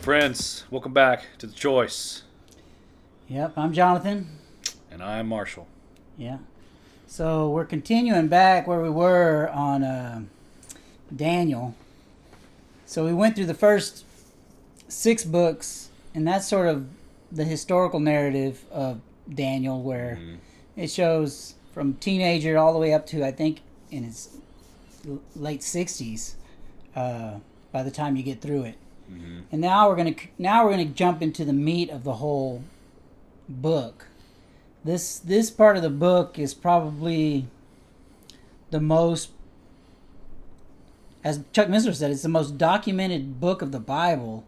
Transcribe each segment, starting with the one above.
friends. Welcome back to The Choice. Yep, I'm Jonathan. And I am Marshall. Yeah. So we're continuing back where we were on Daniel. So we went through the first 6 books, and that's sort of the historical narrative of Daniel, where it shows from teenager all the way up to, I think, in his late 60s by the time you get through it. Mm-hmm. And now we're gonna jump into the meat of the whole book. This part of the book is probably the most, as Chuck Missler said, it's the most documented book of the Bible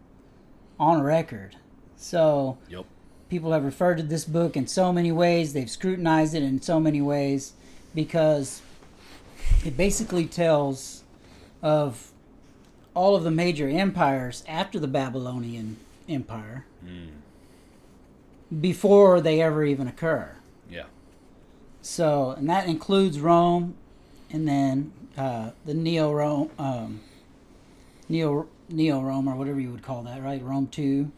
on record. So people have referred to this book in so many ways. They've scrutinized it in so many ways because it basically tells of all of the major empires after the Babylonian Empire before they ever even occur. Yeah. So, and that includes Rome, and then the Neo-Rome, Neo-Rome, or whatever you would call that, right? Rome 2.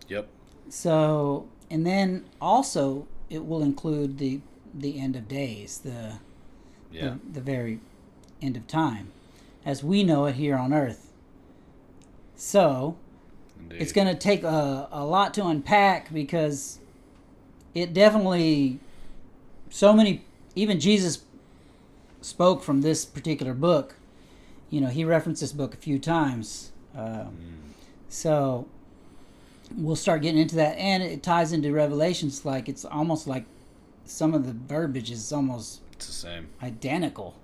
Yep. So, and then also it will include the end of days, the very end of time, as we know it here on Earth. So, indeed, it's going to take a lot to unpack because it definitely, so many, even Jesus spoke from this particular book. You know, he referenced this book a few times. So, we'll start getting into that. And it ties into Revelations, like it's almost like some of the verbiage is almost it's the same, identical.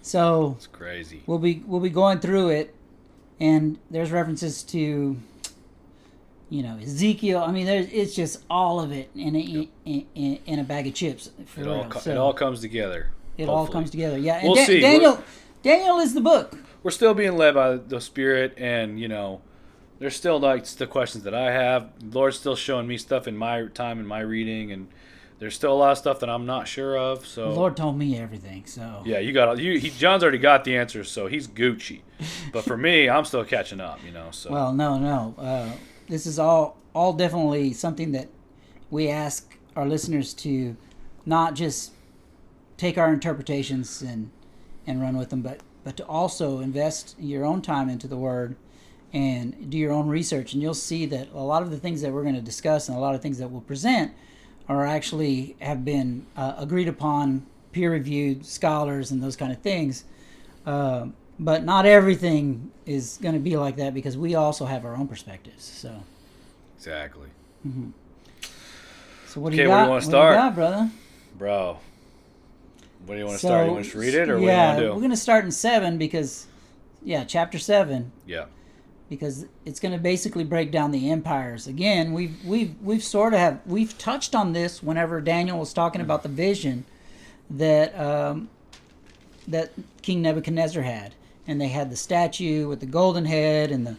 So it's crazy. We'll be going through it, and there's references to, you know, Ezekiel. I mean, it's just all of it in a bag of chips. For it real. It all comes together. It all comes together. Yeah, and we'll see. Daniel is the book. We're still being led by the Spirit, and you know, there's still like the questions that I have. The Lord's still showing me stuff in my time and my reading, and there's still a lot of stuff that I'm not sure of. So the Lord told me everything. So yeah, John's already got the answers, so he's Gucci. But for me, I'm still catching up. You know. So well, no. This is all definitely something that we ask our listeners to not just take our interpretations and run with them, but to also invest your own time into the Word and do your own research. And you'll see that a lot of the things that we're going to discuss and a lot of things that we'll present are actually have been agreed upon, peer-reviewed scholars and those kind of things. But not everything is going to be like that because we also have our own perspectives. So exactly. Mm-hmm. So what do you got? Where do you want to start, what do you got, brother? Bro, what do you want to start? You want to read it, or what do you yeah, want to do? We're going to start in 7 because, chapter 7. Yeah. Because it's going to basically break down the empires. Again, we've touched on this whenever Daniel was talking about the vision that that King Nebuchadnezzar had, and they had the statue with the golden head and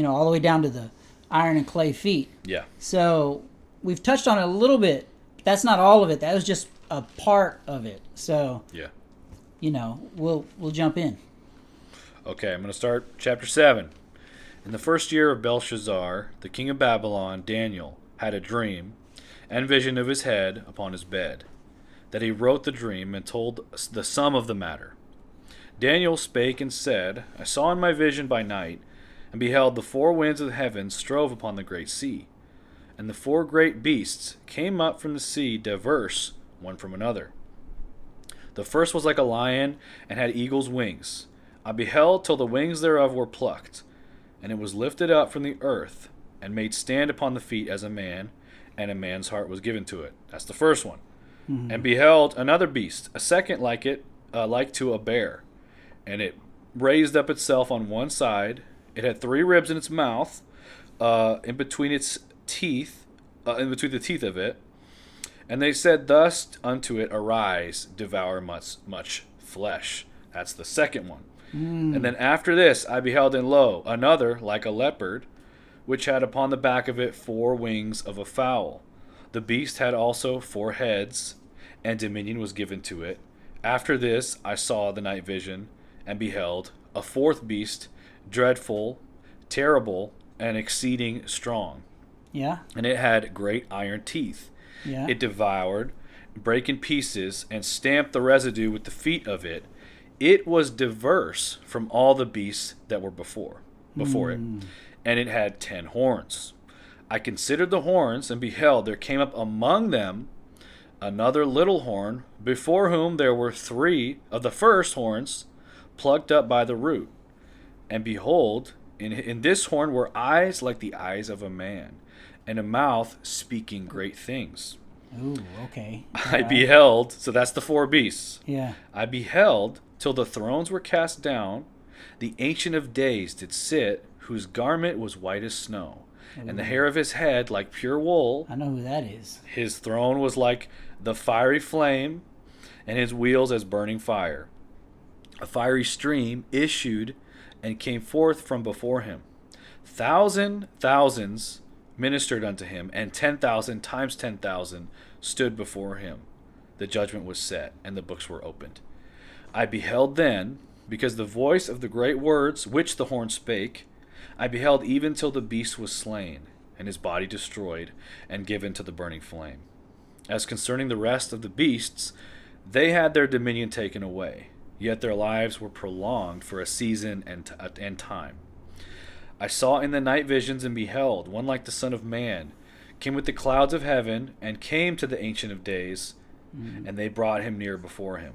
all the way down to the iron and clay feet. Yeah. So we've touched on it a little bit. That's not all of it. That was just a part of it. So yeah, we'll jump in. Okay, I'm going to start chapter 7. In the first year of Belshazzar, the king of Babylon, Daniel, had a dream and vision of his head upon his bed, that he wrote the dream and told the sum of the matter. Daniel spake and said, I saw in my vision by night, and beheld the 4 winds of the heavens strove upon the great sea. And the 4 great beasts came up from the sea diverse one from another. The first was like a lion, and had eagle's wings. I beheld till the wings thereof were plucked. And it was lifted up from the earth, and made stand upon the feet as a man, and a man's heart was given to it. That's the first one. Mm-hmm. And beheld another beast, a second like it, like to a bear. And it raised up itself on one side. It had 3 ribs in its mouth, in between its teeth, in between the teeth of it. And they said thus unto it, Arise, devour much flesh. That's the second one. And then after this I beheld, and lo, another like a leopard, which had upon the back of it 4 wings of a fowl. The beast had also 4 heads, and dominion was given to it. After this I saw the night vision, and beheld a 4th beast, dreadful, terrible, and exceeding strong. Yeah. And it had great iron teeth. Yeah. It devoured, brake in pieces, and stamped the residue with the feet of it. It was diverse from all the beasts that were before it, and it had 10 horns. I considered the horns, and beheld, there came up among them another little horn, before whom there were 3 of the first horns plucked up by the root. And behold, in this horn were eyes like the eyes of a man, and a mouth speaking great things. Ooh, okay. I beheld, so that's the 4 beasts. Yeah. I beheld till the thrones were cast down. The Ancient of Days did sit, whose garment was white as snow, and the hair of his head like pure wool. I know who that is. His throne was like the fiery flame, and his wheels as burning fire. A fiery stream issued and came forth from before him. Thousands ministered unto him, and 10,000 times 10,000 stood before him. The judgment was set, and the books were opened. I beheld then, because the voice of the great words which the horn spake, I beheld even till the beast was slain, and his body destroyed, and given to the burning flame. As concerning the rest of the beasts, they had their dominion taken away, yet their lives were prolonged for a season and time. I saw in the night visions, and beheld one like the Son of Man, came with the clouds of heaven, and came to the Ancient of Days, and they brought him near before him.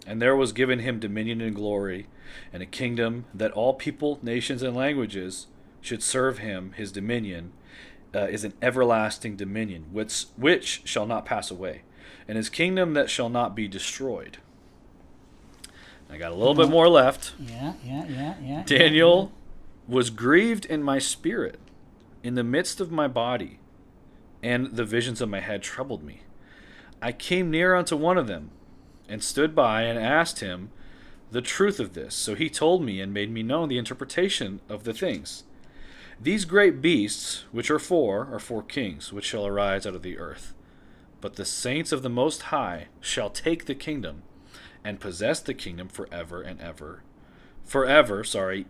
And there was given him dominion and glory, and a kingdom, that all people, nations, and languages should serve him. His dominion is an everlasting dominion, which shall not pass away, and his kingdom that shall not be destroyed. I got a little bit more left. Yeah. Daniel was grieved in my spirit, in the midst of my body, and the visions of my head troubled me. I came near unto one of them, and stood by, and asked him the truth of this. So he told me, and made me known the interpretation of the things. These great beasts, which are 4 kings, which shall arise out of the earth. But the saints of the Most High shall take the kingdom, and possess the kingdom forever and ever.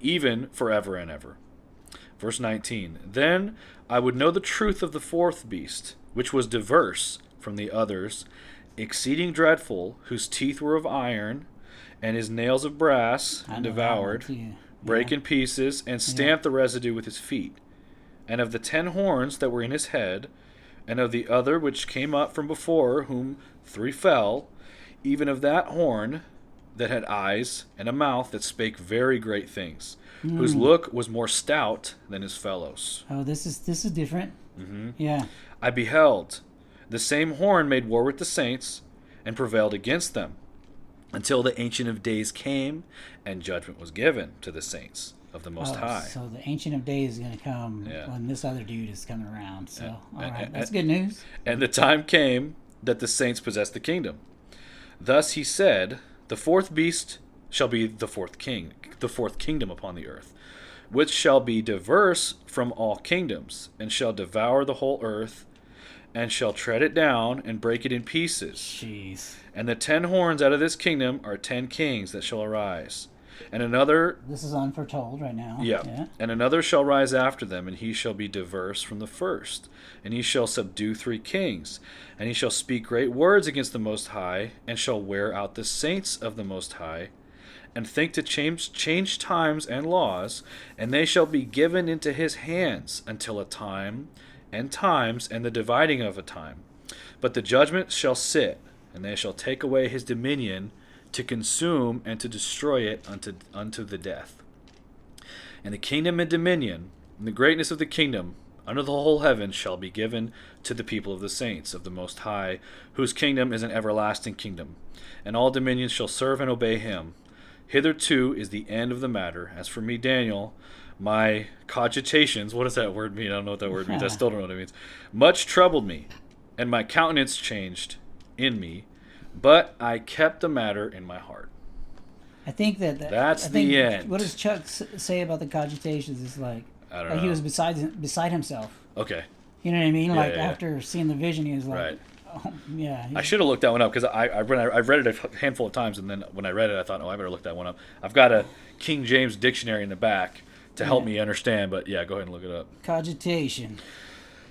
Even forever and ever. Verse 19. Then I would know the truth of the 4th beast, which was diverse from the others, exceeding dreadful, whose teeth were of iron, and his nails of brass, and devoured, brake in pieces, and stamped the residue with his feet. And of the 10 horns that were in his head, and of the other which came up from before, whom 3 fell, even of that horn that had eyes and a mouth that spake very great things, whose look was more stout than his fellows. Oh, this is different. Mm-hmm. Yeah. I beheld. The same horn made war with the saints, and prevailed against them, until the Ancient of Days came, and judgment was given to the saints of the Most High. So the Ancient of Days is going to come when this other dude is coming around. So, all right, that's good news. And the time came that the saints possessed the kingdom. Thus he said, the 4th beast shall be the 4th king, the 4th kingdom upon the earth, which shall be diverse from all kingdoms, and shall devour the whole earth, and shall tread it down, and break it in pieces. Jeez. And the 10 horns out of this kingdom are 10 kings that shall arise. And another... This is unforetold right now. Yeah. And another shall rise after them, and he shall be diverse from the first. And he shall subdue 3 kings. And he shall speak great words against the Most High, and shall wear out the saints of the Most High, and think to change times and laws, and they shall be given into his hands until a time and times and the dividing of a time. But the judgment shall sit, and they shall take away his dominion, to consume and to destroy it unto the death. And the kingdom and dominion, and the greatness of the kingdom, under the whole heaven, shall be given to the people of the saints of the Most High, whose kingdom is an everlasting kingdom. And all dominions shall serve and obey him. Hitherto is the end of the matter. As for me, Daniel, my cogitations, what does that word mean? I don't know what that word means. I still don't know what it means. Much troubled me, and my countenance changed in me, but I kept the matter in my heart. I think that's the end. What does Chuck say about the cogitations? It's like, I don't know. He was beside himself. Okay. You know what I mean? Yeah, after seeing the vision, he was like, right. Oh, yeah. I should have looked that one up, because I've read it a handful of times, and then when I read it, I thought, I better look that one up. I've got a King James dictionary in the back to help me understand. But yeah, go ahead and look it up. Cogitation.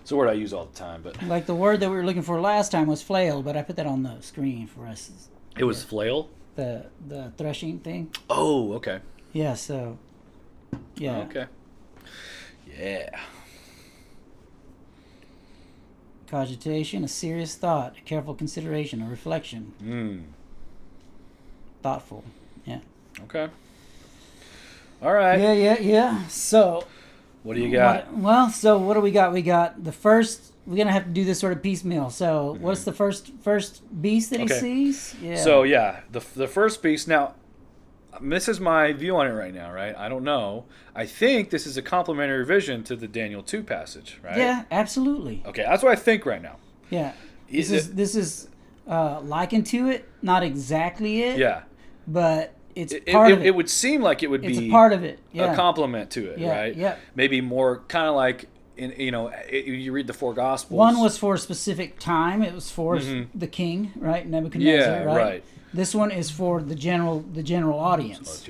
It's a word I use all the time, but Like the word that we were looking for last time was flail, but I put that on the screen for us. it was flail. The threshing thing. Oh, okay. Yeah. So. Yeah. Okay. Yeah. Cogitation, a serious thought, a careful consideration, a reflection. Thoughtful. Yeah. Okay. All right. Yeah. So. What do you got? So what do we got? We got the first. We're gonna have to do this sort of piecemeal. So, what's the first beast that he sees? Yeah. So the first beast. Now, this is my view on it right now. Right? I don't know. I think this is a complementary vision to the Daniel 2 passage. Right? Yeah, absolutely. Okay, that's what I think right now. Yeah. This is likened to it, not exactly it. Yeah. But it's part of it. It would seem like it would it's be a part of it. Yeah. a complement to it, right? Yeah. Maybe more kind of like you read the four Gospels. One was for a specific time. It was for the king, right? Nebuchadnezzar, right? This one is for the general audience.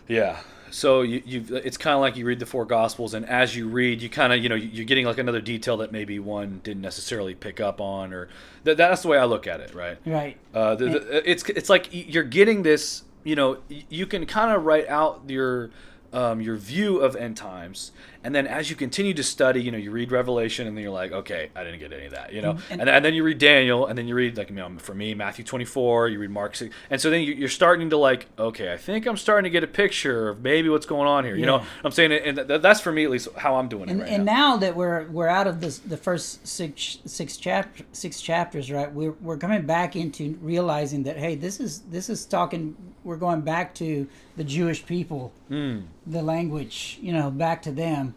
Yeah. So it's kind of like you read the four Gospels, and as you read, you kind of you're getting like another detail that maybe one didn't necessarily pick up on, or that's the way I look at it, right? Right. It's like you're getting this. You can kind of write out your view of end times, and then as you continue to study, you read Revelation, and then you're like, okay, I didn't get any of that, and then you read Daniel, and then you read for me Matthew 24, you read Mark 6, and so then you're starting to like, okay, I think I'm starting to get a picture of maybe what's going on here. I'm saying, and that's for me at least how I'm doing it right now. And now that we're out of the first six chapters, right? We're coming back into realizing that hey, this is talking. We're going back to the Jewish people, the language, back to them.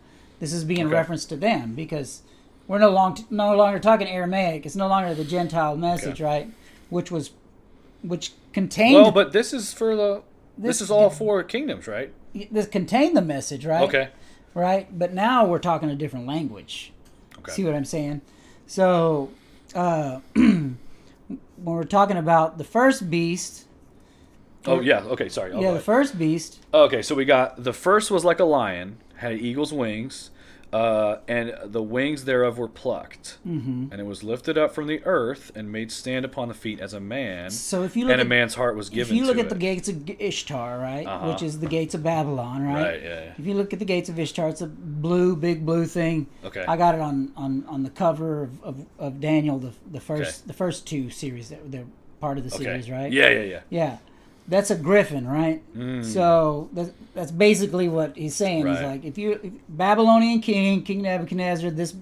This is being referenced to them because we're no longer talking Aramaic. It's no longer the Gentile message, right? Which contained. Well, but this is for this is all four kingdoms, right? This contained the message, right? Okay. Right, but now we're talking a different language. Okay. See what I'm saying? So when we're talking about the first beast. Oh, yeah. Okay, sorry. The first beast. Okay, so we got the first was like a lion, had eagle's wings, and the wings thereof were plucked. Mm-hmm. And it was lifted up from the earth and made stand upon the feet as a man. So if you look a man's heart was given to it. If you look at the gates of Ishtar, right, which is the gates of Babylon, right? Right, yeah. If you look at the gates of Ishtar, it's a big blue thing. Okay. I got it on the cover of Daniel, the first two series that they're part of the series, right? Yeah. Yeah. That's a griffin, right? So that's basically what he's saying. Right. He's like, if Babylonian King Nebuchadnezzar, this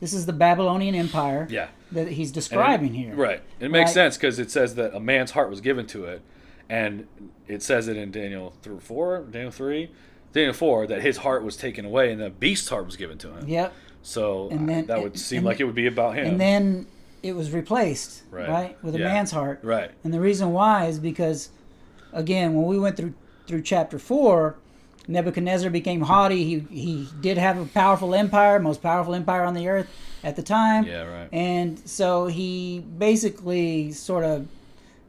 is the Babylonian Empire that he's describing here. Right. It makes sense because it says that a man's heart was given to it, and it says it in Daniel 4, Daniel 3, Daniel 4 that his heart was taken away and the beast's heart was given to him. Yep. So that would seem like it would be about him. And then it was replaced, right, with a man's heart. Right. And the reason why is because, again, when we went through chapter 4, Nebuchadnezzar became haughty. He did have a powerful empire, most powerful empire on the earth at the time. Yeah, right. And so he basically sort of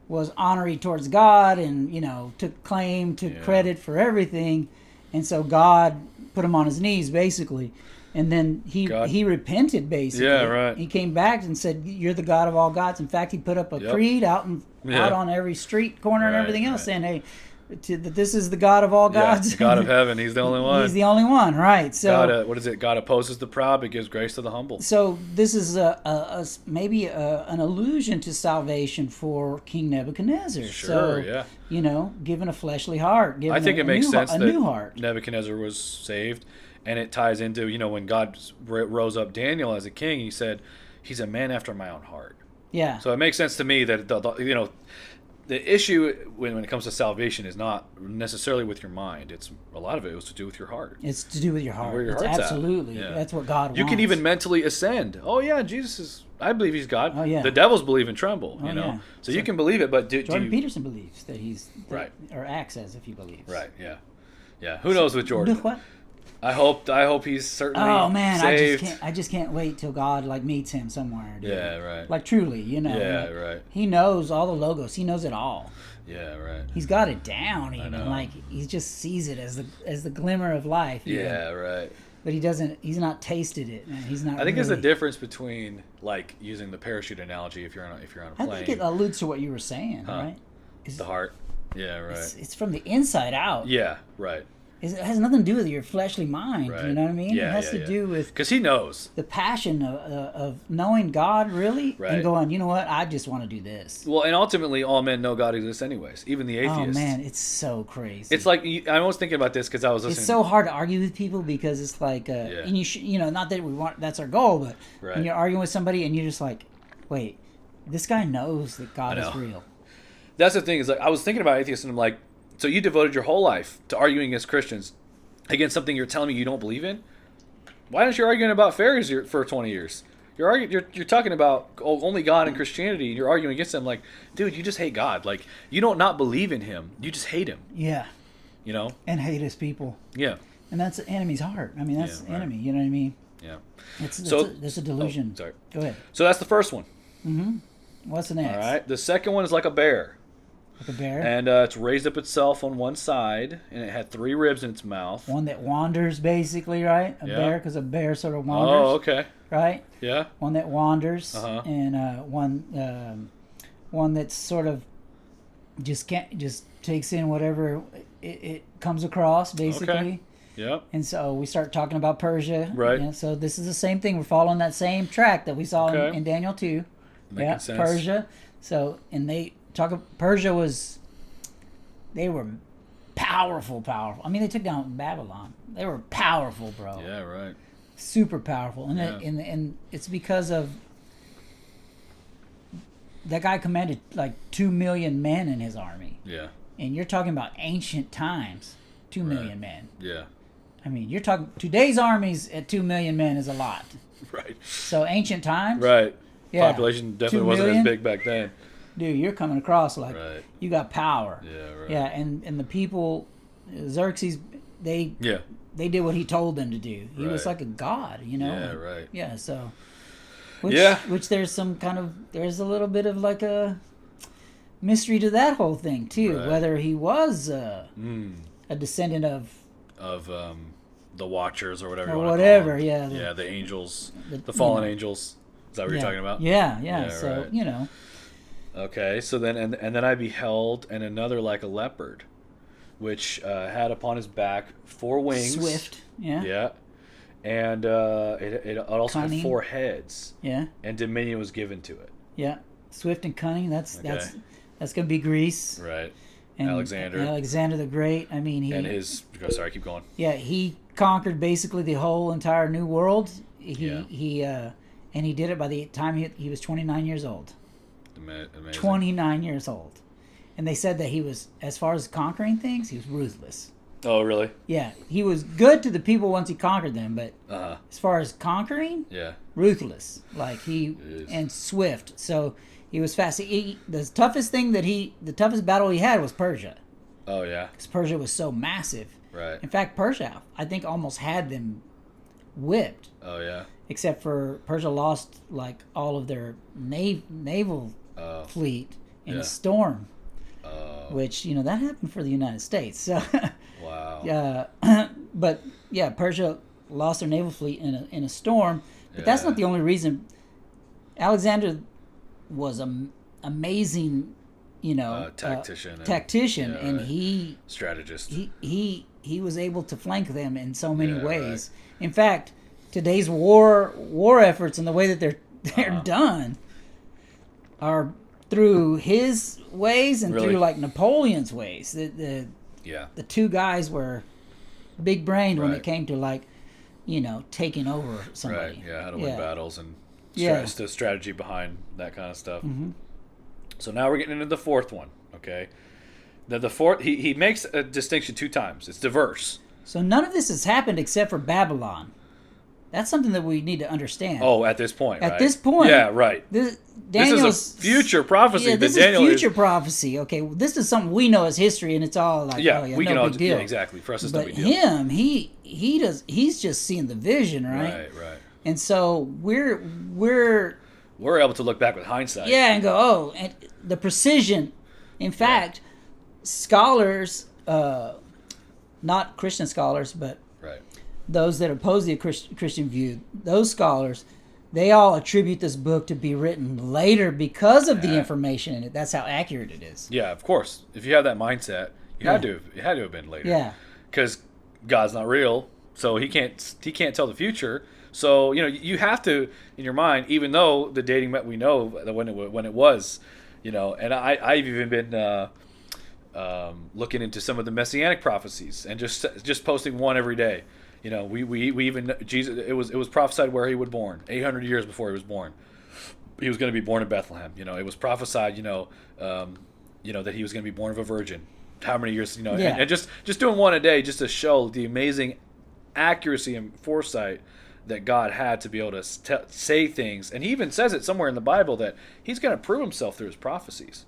was honorary towards God and, took credit for everything. And so God put him on his knees, basically. And then he repented, basically. Yeah, right. He came back and said, "You're the God of all gods." In fact, he put up a creed out on every street corner and everything else, saying, "Hey, that this is the God of all gods, the God of heaven. He's the only one. He's the only one, right?" So, what is it? God opposes the proud, but gives grace to the humble. So this is maybe an allusion to salvation for King Nebuchadnezzar. Sure, given a fleshly heart. I think it makes sense that new heart. Nebuchadnezzar was saved. And it ties into, when God rose up Daniel as a king, he said, he's a man after my own heart. Yeah. So it makes sense to me that, the issue when it comes to salvation is not necessarily with your mind. A lot of it was to do with your heart. It's to do with your heart. Where your heart's absolutely. At. Yeah. That's what God wants. You can even mentally ascend. Oh, yeah, I believe he's God. Oh, yeah. The devils believe and tremble, Yeah. So you can believe it, but Jordan Peterson believes that he's... Right. Or acts as if he believes. Right, yeah. Yeah, who knows with Jordan? What? I hope he's certainly Oh man, saved. I just can't wait till God like meets him somewhere. Dude. Yeah, right. Like truly, Yeah, like, right. He knows all the logos. He knows it all. Yeah, right. He's got it down. I Even know. like he just sees it as the glimmer of life. Yeah, right. But he doesn't. He's not tasted it, man. He's not. I think really, there's a difference between like using the parachute analogy if you're on a I plane. think it alludes to what you were saying, Huh. right? It's, The heart. Yeah, right. it's from the inside out. Yeah, right. It has nothing to do with your fleshly mind. Right. You know what I mean? Yeah, it has yeah, to do with Because he knows. the passion of knowing God really Right. and going, you know what? I just want to do this. Well, and ultimately, all men know God exists anyways, even the atheist. Oh man, it's so crazy. It's like I was thinking about this because I was listening. It's so hard to argue with people because it's like, and you know, not that we want that's our goal, but Right. when you're arguing with somebody and you're just like, wait, this guy knows that God is real. That's the thing is like I was thinking about atheists and I'm like, so you devoted your whole life to arguing against Christians, against something you're telling me you don't believe in? Why aren't you arguing about fairies for 20 years? You're talking about only God and Christianity, and you're arguing against them. Like, dude, you just hate God. Like, you don't not believe in Him. You just hate Him. Yeah. You know? And hate his people. Yeah. And that's the enemy's heart. I mean, that's the right. enemy. You know what I mean? Yeah. It's a delusion. Oh, sorry. Go ahead. So that's the first one. Mm-hmm. What's the next? All right. The second one is like a bear. Like a bear? And it's raised up itself on one side, and it had 3 ribs in its mouth. One that wanders, basically, right? A Yeah. bear, because a bear sort of wanders. Oh, okay. Right? Yeah. One that wanders, Uh-huh. and one that's sort of just takes in whatever it comes across, basically. Okay. Yep. And so we start talking about Persia. Right. Yeah, so this is the same thing. We're following that same track that we saw Okay. in Daniel 2. Making sense. Persia. So, and Persia they were powerful. I mean, they took down Babylon. They were powerful, bro. Yeah, right. Super powerful. And, Yeah. and it's because of that guy commanded like 2 million men in his army. Yeah. And you're talking about ancient times. 2 million men. Yeah. I mean, you're talking today's armies at 2 million men is a lot. Right. So ancient times, Right. Yeah. Population 2 definitely wasn't million? as big back then. dude, you're coming across like Right. you got power. Yeah, right. Yeah, and the people, Xerxes, they Yeah. did what he told them to do. He was Right. like a god, you know. Yeah, right. Yeah, so. Yeah. Which there's a little bit of like a mystery to that whole thing too. Right. Whether he was a descendant of the Watchers or whatever. or you want whatever. To call them. Yeah. Yeah, the angels, the- the fallen you know. angels. Is that what Yeah. you're talking about? Yeah. Yeah, So right. you know. Okay, so then and then I beheld and another like a leopard, which had upon his back 4 wings. Swift. Yeah. Yeah. And it also Cunning. had 4 heads, Yeah. and dominion was given to it. Yeah. Swift and cunning. That's Okay. that's gonna be Greece. Right. And Alexander. Alexander the Great. I mean, And his. Oh, sorry, keep going. yeah, he conquered basically the whole entire New World. And he did it by the time he was 29 years old. Amazing. 29 years old. And they said that he was, as far as conquering things, he was ruthless. Oh, really? Yeah, he was good to the people once he conquered them, but Uh-huh. as far as conquering, Yeah. ruthless. Like and swift. So he was fast. The toughest battle he had was Persia. Oh, yeah. Because Persia was so massive. Right. In fact, Persia, I think, almost had them whipped. Oh, yeah. Except for Persia lost like all of their naval fleet in Yeah. a storm, Oh, which that happened for the United States. So, wow. but yeah, Persia lost their naval fleet in a storm. But that's Yeah. not the only reason. Alexander was an amazing, Tactician. tactician, yeah, and right. Strategist. he was able to flank them in so many Yeah, ways. In fact, today's war efforts and the way that they're done are through his ways and Really? through like Napoleon's ways. Yeah. The two guys were big brained when Right. it came to like taking over somebody. Right. Yeah. How to win battles and Yeah. the strategy behind that kind of stuff. Mm-hmm. So now we're getting into the fourth one. Okay. Now the fourth, he makes a distinction 2 times. It's diverse. So none of this has happened except for Babylon. That's something that we need to understand. Oh, at this point, right? At this point. Yeah, right. This is a future prophecy. Yeah, this Daniel is future prophecy. Okay, this is something we know as history, and it's all like, we can no all big deal. Yeah, exactly. For us, it's but no big deal. him, he's just seeing the vision, right? Right. And so we're able to look back with hindsight. Yeah, and go, oh, and the precision. In fact, scholars, not Christian scholars, but right. those that oppose the Christian view, those scholars, they all attribute this book to be written later because of the information in it. That's how accurate it is. Yeah, of course. If you have that mindset, it had to have been later. Yeah. Because God's not real, so he can't tell the future. So you have to, in your mind, even though the dating we know when it was, and I've even been looking into some of the messianic prophecies and just posting one every day. We even Jesus. It was prophesied where he would born 800 years before he was born. He was going to be born in Bethlehem. It was prophesied. That he was going to be born of a virgin. How many years? And just doing one a day just to show the amazing accuracy and foresight that God had to be able to say things. And he even says it somewhere in the Bible that he's going to prove himself through his prophecies.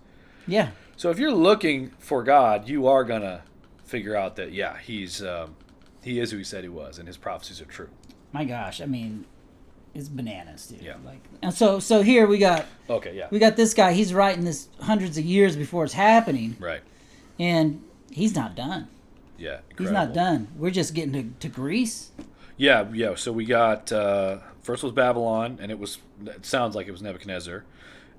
Yeah. So if you're looking for God, you are going to figure out that, he is who he said he was, and his prophecies are true. My gosh, I mean, it's bananas, dude. Yeah. And so here we got. Okay. Yeah. We got this guy. He's writing this hundreds of years before it's happening. Right. And he's not done. Yeah. Incredible. He's not done. We're just getting to Greece. Yeah. So we got first was Babylon, and it sounds like it was Nebuchadnezzar,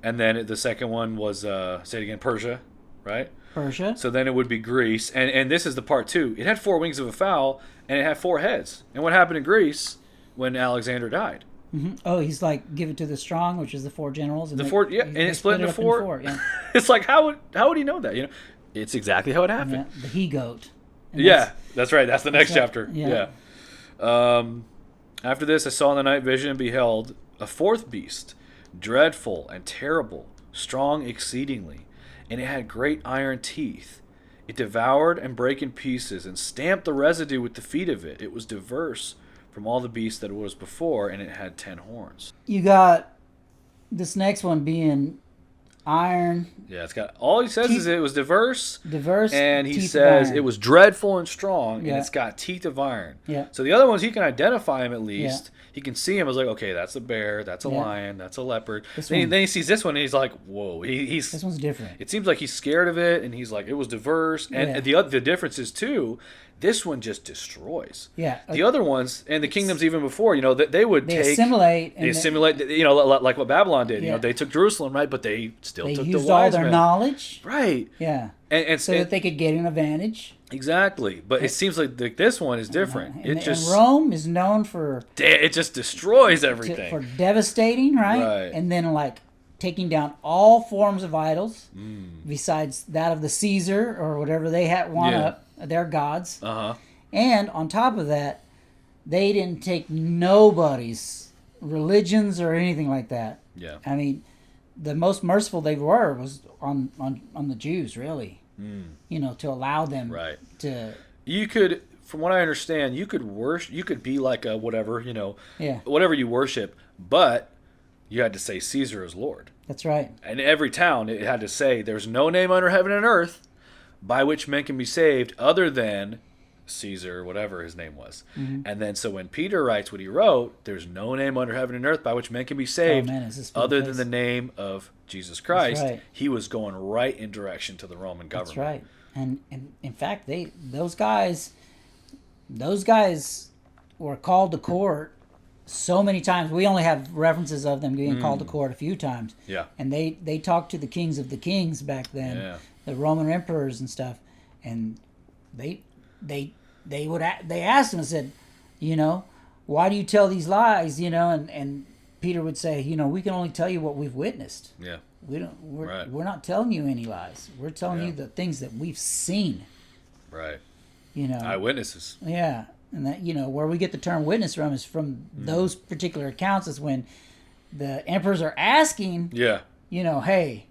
and then the second one was say it again, Persia, right? Persia. So then it would be Greece, and this is the part 2. It had 4 wings of a fowl, and it had 4 heads. And what happened in Greece when Alexander died? Mm-hmm. Oh, he's like, give it to the strong, which is the 4 generals. And and it split into 4. Yeah. It's like how would he know that? It's exactly how it happened. Yeah, the he-goat. That's right. That's the next chapter. Yeah. After this, I saw in the night vision and beheld a 4th beast, dreadful and terrible, strong exceedingly, and it had great iron teeth. It devoured and brake in pieces, and stamped the residue with the feet of it. It was diverse from all the beasts that it was before, and it had 10 horns. You got this next one being iron. Yeah, it's got, all he says is it was diverse, and he teeth says it was dreadful and strong, Yeah. and it's got teeth of iron. Yeah. So the other ones, he can identify him at least. He can see him as like, okay, that's a bear, that's a lion, that's a leopard. Then he sees this one, and he's like, whoa. This one's different. It seems like he's scared of it, and he's like, it was diverse. And the difference is, too, this one just destroys. Yeah. The other ones, and the kingdoms even before, they assimilate. They assimilate, like what Babylon did. Yeah. They took Jerusalem, right? But they still took the used wise all their men. knowledge. Right. Yeah. And so that they could get an advantage. Exactly. But it seems like this one is different. And Rome is known for... It just destroys everything. For devastating, right? And then like taking down all forms of idols besides that of the Caesar or whatever they had up, their gods. Uh-huh. And on top of that, they didn't take nobody's religions or anything like that. Yeah. I mean, the most merciful they were was on the Jews, really. To allow them to... You could, from what I understand, you could worship, you could be like a whatever, whatever you worship, but you had to say Caesar is Lord. That's right. And every town, it had to say, there's no name under heaven and earth by which men can be saved other than Caesar, whatever his name was. Mm-hmm. And then so when Peter writes what he wrote, there's no name under heaven and earth by which men can be saved other than the name of Jesus Christ. Right. He was going right in direction to the Roman government. That's right. And in fact, those guys were called to court so many times. We only have references of them being called to court a few times. Yeah. And they talked to the kings of the kings back then, the Roman emperors and stuff, and they asked him and said, why do you tell these lies? And Peter would say, we can only tell you what we've witnessed. Yeah. We're not telling you any lies. We're telling you the things that we've seen. Right. Eyewitnesses. Yeah. And that, where we get the term witness from is from those particular accounts is when the emperors are asking, hey,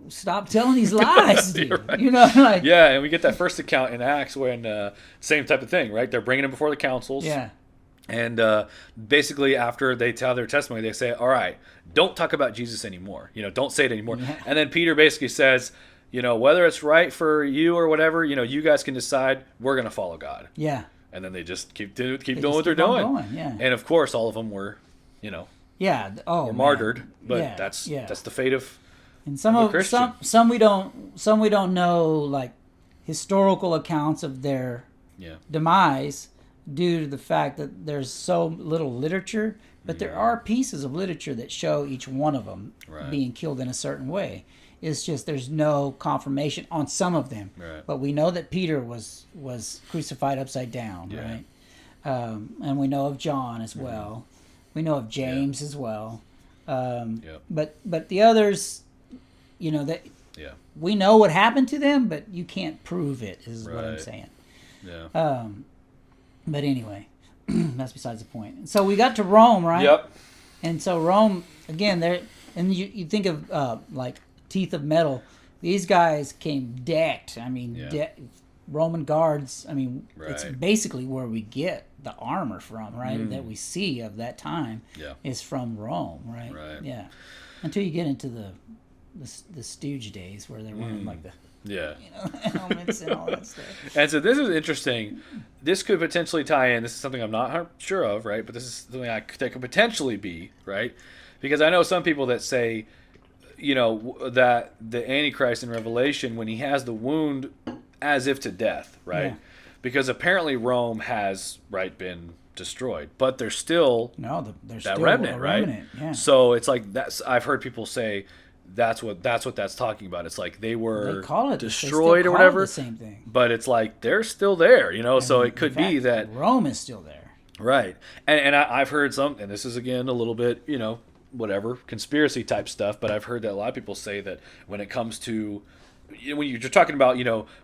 stop telling these lies, dude. Right. And we get that first account in Acts when same type of thing, right? They're bringing him before the councils. Yeah. And basically, after they tell their testimony, they say, "All right, don't talk about Jesus anymore. Don't say it anymore." Yeah. And then Peter basically says, whether it's right for you or whatever, you guys can decide. We're going to follow God. Yeah. And then they just keep They doing just what they're keep on doing. going, yeah. And of course, all of them were, Yeah. Oh, were man. martyred. But Yeah, that's yeah. the fate of. And some of a of Christian. some we don't know, like historical accounts of their Yeah. demise due to the fact that there's so little literature, but there are pieces of literature that show each one of them Right. being killed in a certain way. It's just there's no confirmation on some of them. Right. But we know that Peter was crucified upside down, Yeah. right? And we know of John as well. We know of James as well. Yep. But the others, that Yeah. we know what happened to them, but you can't prove it, is what I'm Right. saying. Yeah. But anyway, that's besides the point. And so we got to Rome, right? Yep. And so Rome, again, there, and you think of like teeth of metal. These guys came decked. I mean, Yeah. Roman guards. I mean, it's Right. basically where we get the armor from, right? That we see of that time Yeah. is from Rome, right? Right. Yeah. Until you get into the Stooge days where they're wearing like the Yeah. helmets and all that stuff. And so this is interesting. This could potentially tie in. This is something I'm not sure of, right? But this is something that could potentially be, right? Because I know some people that say, that the Antichrist in Revelation, when he has the wound as if to death, right? Yeah. Because apparently Rome has, right, been destroyed. But there's still No, there's that still remnant, a right? remnant. Yeah. So it's like I've heard people say that's what that's talking about. It's like they were They call it destroyed they or still call it whatever. the same thing. But it's like they're still there, so And it could in fact, be that Rome is still there. right. And I've heard some, and this is again a little bit whatever conspiracy type stuff. But I've heard that a lot of people say that when it comes to when you're talking about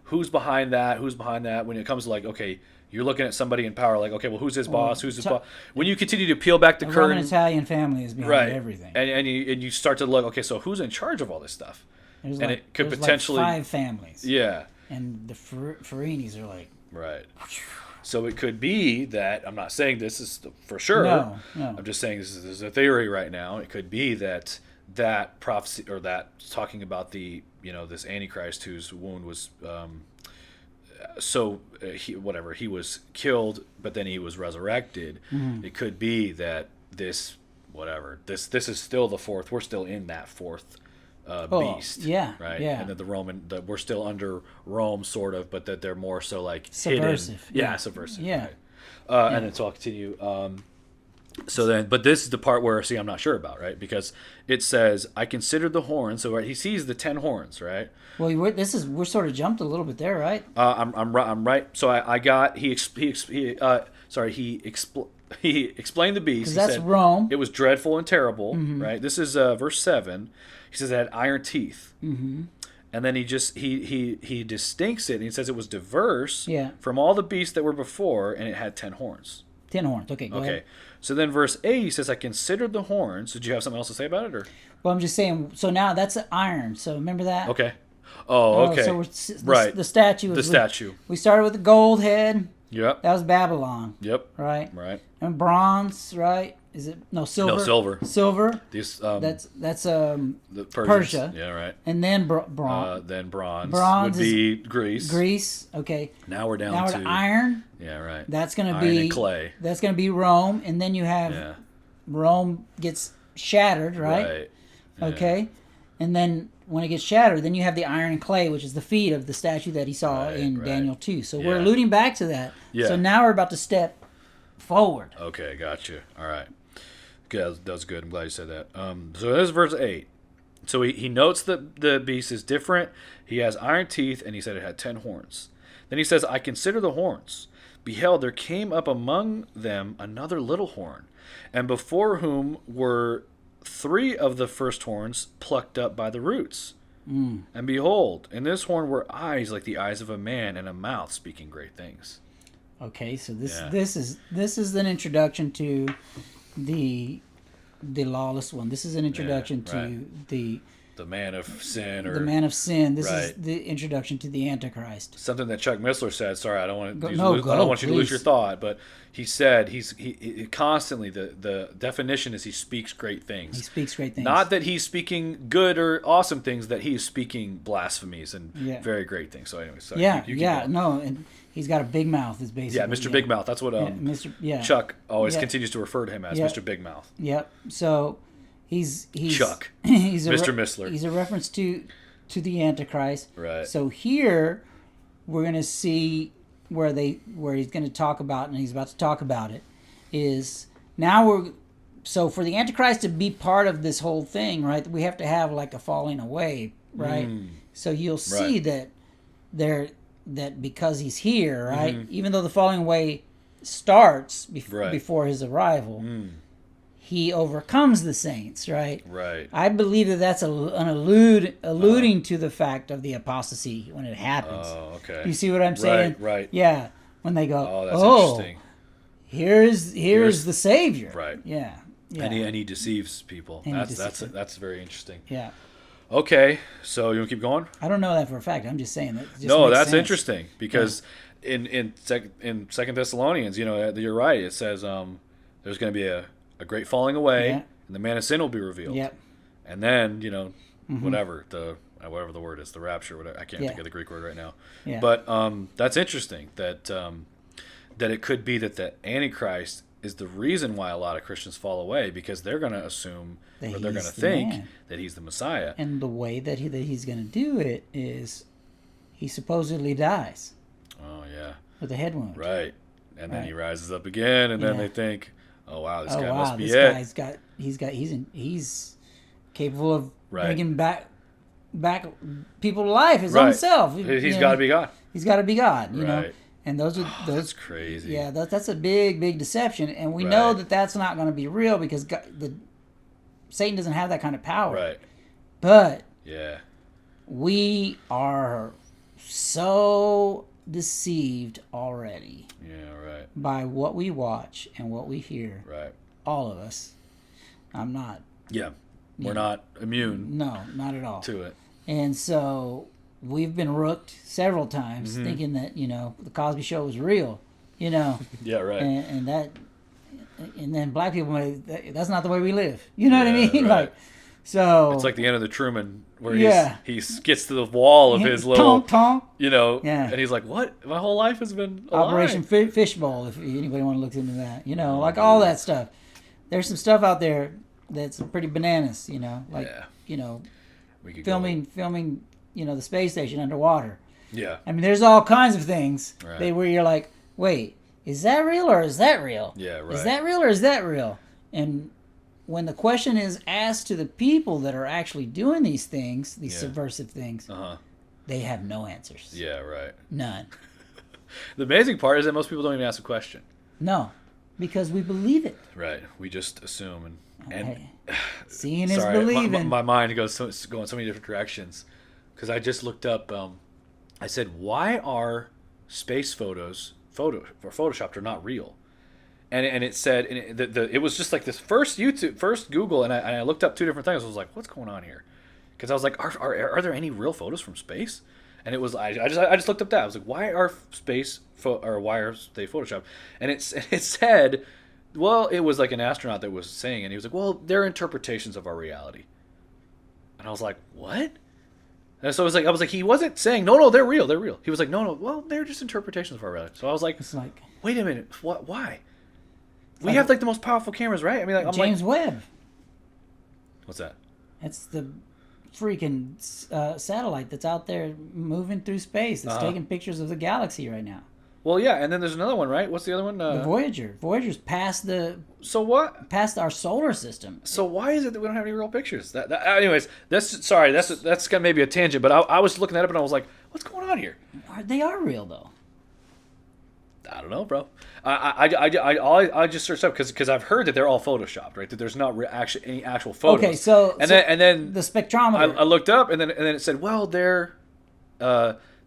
who's behind that, when it comes to like okay. You're looking at somebody in power, like, okay, well, who's his boss? Who's his boss? When you continue to peel back the The curtain, Roman Italian family is behind right? everything. And you start to look, okay, so who's in charge of all this stuff? There's and like, it could there's potentially, like 5 families. yeah, And the Farinis are like, right. So it could be that I'm not saying this is for sure. No. I'm just saying this is a theory right now. It could be that prophecy or that talking about the this Antichrist whose wound was. He was killed, but then he was resurrected. Mm-hmm. It could be that this is still the fourth. We're still in that fourth beast. yeah, Right. yeah. And that we're still under Rome, sort of, but that they're more so like Subversive, hidden. yeah. Subversive. Yeah. Right. And then so I'll continue. But this is the part where I'm not sure about, right? Because it says I considered the horns. So right, he sees the 10 horns, right? Well, we're sort of jumped a little bit there, right? I'm right. So I got he explained the beast. Because that's said, Rome. It was dreadful and terrible, Mm-hmm. right? This is verse 7. He says it had iron teeth. Mm-hmm. And then he distincts it and he says it was diverse from all the beasts that were before, and it had 10 horns. 10 horns. Okay, go ahead. So then verse 8 he says, I considered the horns. Did you have something else to say about it? Or? Well, I'm just saying, so now that's iron. So remember that? Okay. Oh, okay. So right. The statue. The statue. We started with the gold head. Yep. That was Babylon. Yep. Right? Right. And bronze, right? Is it no silver? No, silver. Silver. These That's the Persians. Persia. Yeah, right. And then bronze. Then bronze. Bronze would be Greece. Greece. Okay. Now we're down Now we're to to iron. Yeah, right. That's going to Iron be and clay. That's going to be Rome, and then you have Rome gets shattered, right? Right. Okay. And then when it gets shattered, then you have the iron and clay, which is the feet of the statue that he saw in Daniel 2. So we're alluding back to that. Yeah. So now we're about to step forward. Okay, gotcha. All right. Good. That was good. I'm glad you said that. So this is verse 8. So he notes that the beast is different. He has iron teeth, and he said it had 10 horns. Then he says, I consider the horns. Behold, there came up among them another little horn, and before whom were 3 of the first horns plucked up by the roots. And behold, in this horn were eyes like the eyes of a man, and a mouth speaking great things. Okay, so this is an introduction to the lawless one. This is an introduction to the man of sin, or the man of sin. This is Right. the introduction to the Antichrist. something that Chuck Missler said. Sorry, I don't want to. No, I don't want you to lose please. your thought, but he said he constantly, the definition is he speaks great things. He speaks great things. Not that he's speaking good or awesome things, that he is speaking blasphemies and Yeah. very great things. So anyway, so Yeah, you keep yeah, going. no, and he's got a big mouth. Is basically Yeah, Mr. Big Mouth. That's what Mr. Yeah, Chuck always Yeah. continues to refer to him as, Yeah. Mr. Big Mouth. Yep. So he's Chuck. he's Mr. Missler. He's a reference to the Antichrist. Right. So here we're going to see where he's going to talk about, and he's about to talk about it, is now so for the Antichrist to be part of this whole thing, right? We have to have like a falling away, right? So you'll see Right. that because he's here, right? Even though the falling away starts Right. before his arrival, he overcomes the saints, right? Right. I believe that's alluding to the fact of the apostasy when it happens. Oh, okay. You see what I'm saying? Right. Yeah. When they go, Oh, that's interesting. here's the Savior. Right. Yeah. Yeah. And he deceives people. And he That's very interesting. yeah. Okay, so you want to keep going? I don't know that for a fact. I'm just saying that. It just No, makes that's sense. interesting because in Second Thessalonians, you're right. It says there's going to be a great falling away, Yeah. and the man of sin will be revealed. Yep. And then whatever the word is, the rapture. Whatever, I can't Yeah. think of the Greek word right now. Yeah. But that's interesting that it could be that the Antichrist is the reason why a lot of Christians fall away, because they're going to assume, or they're going to he's the think man. that he's the Messiah. And the way that he's going to do it is he supposedly dies Oh yeah, with a head wound. right. And then Right. he rises up again, and then Yeah. they think, oh wow, this Oh guy wow, must be this it. guy's he's capable of Right. bringing back people to life, his Right. own self. He's got to be God. He's got to be God, you know. Right. And those are That's crazy. yeah, that's a big deception, and we know Right. that that's not going to be real because Satan doesn't have that kind of power. Right. But Yeah. we are so deceived already Yeah. Right. by what we watch and what we hear. Right. All of us. I'm not. Yeah. We're not immune No, not at all. to it. And so we've been rooked several times Mm-hmm. thinking that, the Cosby Show was real, Yeah. Right. and then black people, that's not the way we live. You know what I Yeah, mean? right. Like, so. It's like the end of the Truman, where Yeah. he gets to the wall of his little, Tonk. Yeah. and he's like, "What? My whole life has been a lie." Operation Fishbowl, if anybody want to look into that. Like all that stuff. There's some stuff out there that's pretty bananas, like, Yeah. We could filming, the space station underwater. Yeah. I mean, there's all kinds of things Right. where you're like, wait, is that real or is that real? Yeah. Right. Is that real or is that real? And when the question is asked to the people that are actually doing these things, these subversive things, they have no answers. Yeah. Right. None. The amazing part is that most people don't even ask a question. No, because we believe it. Right. We just assume and Hey, seeing is sorry, believing. my mind goes going so many different directions, because I just looked up. I said, why are space photoshopped or not real? And it said, and it was just like this first Google, and I looked up two different things. I was like, what's going on here? Because I was like, are there any real photos from space? And it was I just looked up that. I was like, why are why are they photoshopped? And it said, well, it was like an astronaut that was saying, and he was like, well, they're interpretations of our reality. And I was like, what? And so I was like, he wasn't saying, no, they're real. He was like, no, well, they're just interpretations of our reality. So I was like, It's like wait a minute, what? Why? We like- have like the most powerful cameras, right? I mean, like, I'm James like, Webb. what's that? It's the freaking satellite that's out there moving through space. It's taking pictures of the galaxy right now. Well, yeah, and then there's another one, right? What's the other one? The Voyager. Voyager's past So what? our solar system. So why is it that we don't have any real pictures? Anyways, that's kind of maybe a tangent, but I was looking that up and I was like, what's going on here? They are real though. I don't know, bro. I just searched up because I've heard that they're all photoshopped, right? That there's not actually any actual photos. Okay, so then the spectrometer. I looked up and then it said, well, they're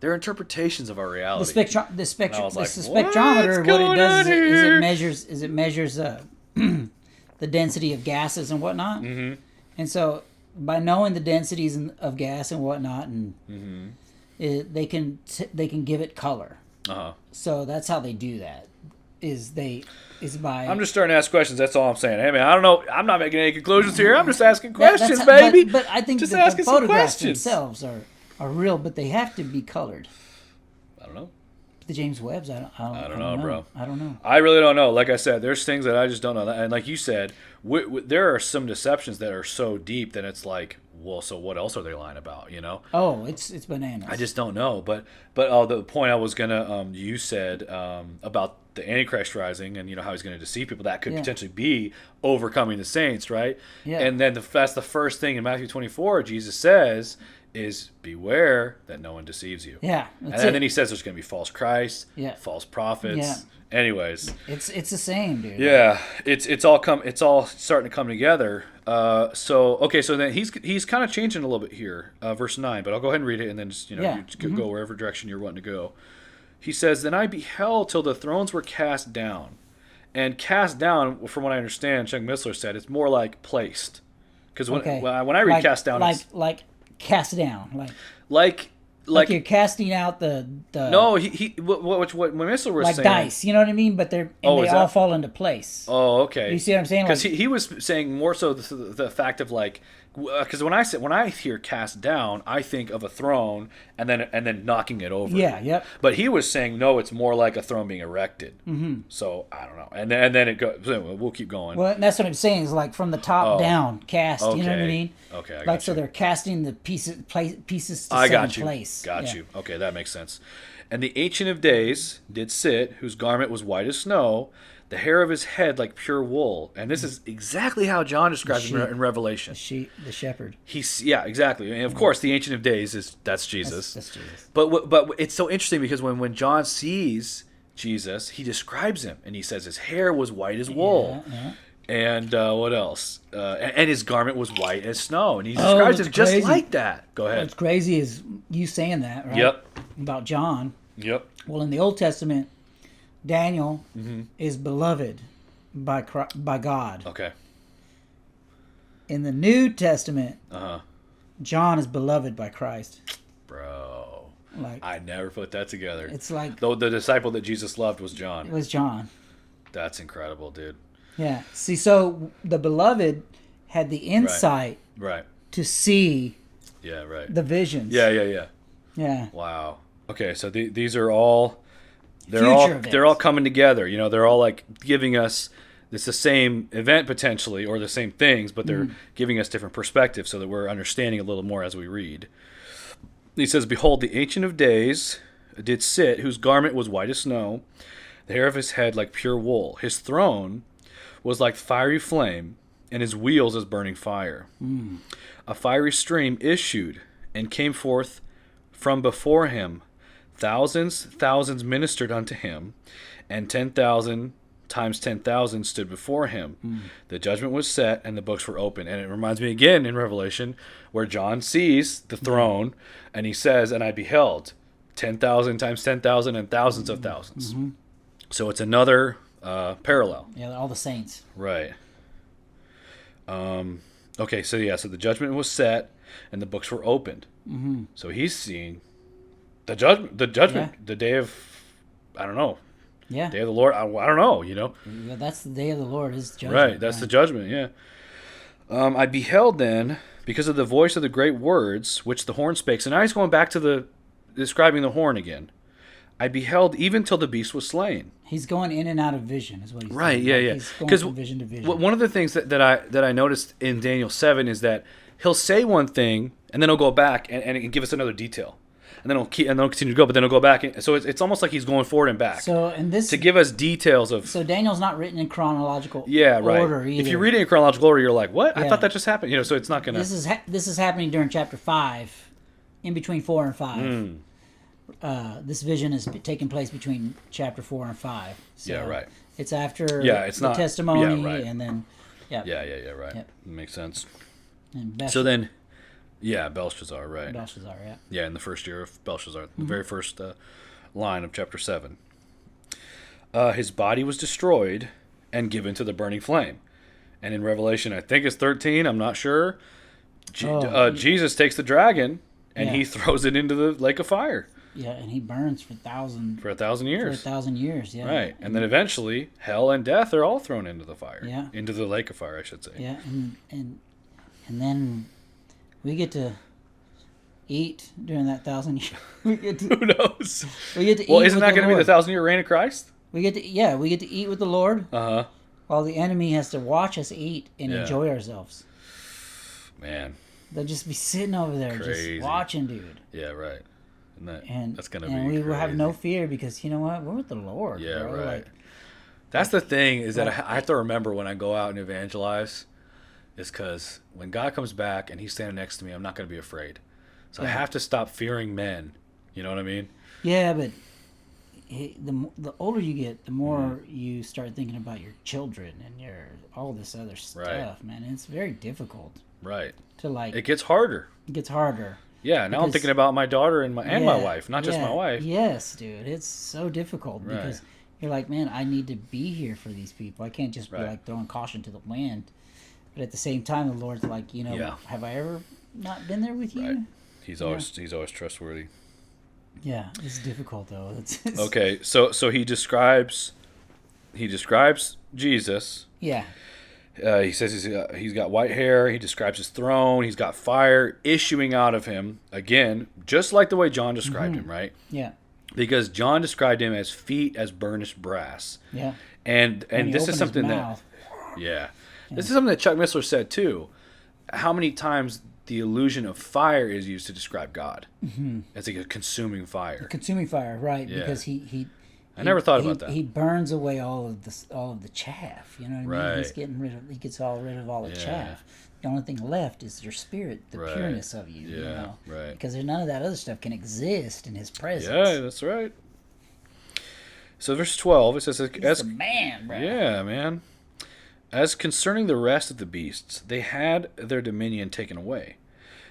interpretations of our reality. The I was like, spectrometer. what's What it going does on is here? it measures the density of gases and whatnot. Mm-hmm. And so by knowing the densities of gas and whatnot, and they can give it color. So that's how they do that. Is by. I'm just starting to ask questions. That's all I'm saying. Hey man, I don't know. I'm not making any conclusions here. I'm just asking questions, baby. But I think just that asking the some photographs questions themselves are real, but they have to be colored. I don't know. The James Webb's, I don't know, bro. I don't know. I really don't know. Like I said, there's things that I just don't know. And like you said, there are some deceptions that are so deep that it's like, well, so what else are they lying about? You know? Oh, it's bananas. I just don't know. But the point I was gonna you said about the Antichrist rising and how he's gonna deceive people, that could potentially be overcoming the saints, right? Yeah. And then that's the first thing in Matthew 24 Jesus says is beware that no one deceives you. Yeah. And then he says there's going to be false Christs, false prophets. Yeah. Anyways, it's the same, dude. Yeah, it's all starting to come together. So then he's kind of changing a little bit here, verse 9. But I'll go ahead and read it, and then just you go wherever direction you're wanting to go. He says, "Then I beheld till the thrones were cast down," and cast down, from what I understand, Chuck Missler said, it's more like placed. Because when I read cast down, like cast down, like you're casting out the no, what Missler was like saying, dice, you know what I mean? But they all fall into place. Oh, okay. You see what I'm saying? Because he was saying more so the fact of like, because when I hear cast down, I think of a throne and then knocking it over. Yeah, yep. But he was saying no, it's more like a throne being erected. Mm-hmm. So I don't know, and then it goes. We'll keep going. Well, that's what I'm saying is like from the top down cast. Okay. You know what I mean? Okay, I got like so you. they're casting the pieces to I set got in you. place. Got you. Okay, that makes sense. And the Ancient of Days did sit, whose garment was white as snow, the hair of his head like pure wool. And this is exactly how John describes it in Revelation. The shepherd. Exactly. And of course, the Ancient of Days that's Jesus. That's Jesus. But it's so interesting because when John sees Jesus, he describes him and he says his hair was white as wool. Yeah. And what else? And his garment was white as snow. And he describes him just like that. Go ahead. What's crazy is you saying that, right? Yep. About John. Yep. Well, in the Old Testament, Daniel is beloved by God. Okay. In the New Testament, Uh-huh. John is beloved by Christ. Bro. Like I never put that together. it's like Though the disciple that Jesus loved was John. it was John. That's incredible, dude. Yeah. See, so the beloved had the insight Right. to see Yeah, right. the visions. Yeah. Yeah. Wow. Okay, so these are all Future they're all events. coming together. They're all like giving us it's the same event potentially or the same things, but they're giving us different perspectives so that we're understanding a little more as we read. He says, "Behold, the Ancient of Days did sit, whose garment was white as snow, the hair of his head like pure wool. His throne was like fiery flame, and his wheels as burning fire. A fiery stream issued and came forth from before him. Thousands ministered unto him, and 10,000 times 10,000 stood before him. The judgment was set, and the books were open." And it reminds me again in Revelation where John sees the throne, and he says, "And I beheld 10,000 times 10,000 and thousands of thousands." So it's another parallel. Yeah, all the saints. Right. Okay, so the judgment was set, and the books were opened. So he's seeing the judgment, the day of, I don't know, Yeah. day of the Lord. I don't know, Yeah, that's the day of the Lord, is judgment. Right, that's the judgment, yeah. I beheld then, because of the voice of the great words which the horn spake. And now he's going back to describing the horn again. I beheld even till the beast was slain. He's going in and out of vision, is what he's Right, saying. yeah. He's going Because from vision to vision. one of the things that I noticed in Daniel 7 is that he'll say one thing, and then he'll go back and give us another detail. And then he'll continue to go, but then he'll go back. So it's almost like he's going forward and back to give us details of. So Daniel's not written in chronological right. order either. If you read it in chronological order, you're like, what? I thought that just happened. So it's not going to. This is happening during chapter 5, in between 4 and 5. This vision is taking place between chapter 4 and 5. So Yeah, right. It's after it's the not, testimony, right. and then right. Yep. Makes sense. And So then, Belshazzar, right. Belshazzar, yeah. Yeah, in the first year of Belshazzar, the very first line of chapter 7. His body was destroyed and given to the burning flame. And in Revelation, I think it's 13, I'm not sure, Jesus takes the dragon and Yeah. he throws it into the lake of fire Yeah, and he burns for 1,000 for 1,000 for years. 1,000 years. Yeah. Right. And then eventually, hell and death are all thrown into the fire. Yeah. Into the lake of fire, I should say. Yeah, and then we get to eat during that 1,000 years. We get to, Who knows? we get to Well, eat isn't with that the going to be the Lord. 1,000-year reign of Christ? We get to eat with the Lord Uh-huh. while the enemy has to watch us eat and Yeah. enjoy ourselves. Man. They'll just be sitting over there Crazy. just watching, dude. Yeah, right. And And that's going to be and we will have crazy. no fear because you know what? We're with the Lord. Yeah, bro. right. Like, That's the thing is that like- I have to remember when I go out and evangelize is because when God comes back and he's standing next to me, I'm not going to be afraid. So I Yeah. have to stop fearing men. You know what I mean? yeah, but the older you get, the more Mm-hmm. you start thinking about your children and your all this other stuff, Right. man. And it's very difficult Right. to like. It gets harder. It gets harder. Yeah, now I'm Because- thinking about my daughter and my Yeah, wife, not just my yeah, wife. Yes, dude. It's so difficult Right. because you're like, man, I need to be here for these people. I can't just be Right. like throwing caution to the wind. But at the same time, the Lord's like, you know, Yeah. have I ever not been there with you? Right. He's always trustworthy. Yeah, it's difficult though. It's Okay, so he describes Jesus. Yeah, He says he's got white hair. He describes his throne. He's got fire issuing out of him. Again, just like the way John described him, right? yeah, Because John described him as feet as burnished brass. yeah. And When he this is opened his something that mouth, this is something that Chuck Missler said too. How many times the illusion of fire is used to describe God as like a consuming fire? consuming fire, right? Yeah. Because he I never thought he- about that. He burns away all of the chaff. You know what I mean? He's Right. getting rid of. He gets rid of all the Yeah. chaff. The only thing left is your spirit, the Right. pureness of you. You Yeah, know? right. Because there's none of that other stuff can exist in His presence. Yeah, that's right. So verse 12, it says, He's as, the man, bro. yeah, man. As concerning the rest of the beasts, they had their dominion taken away,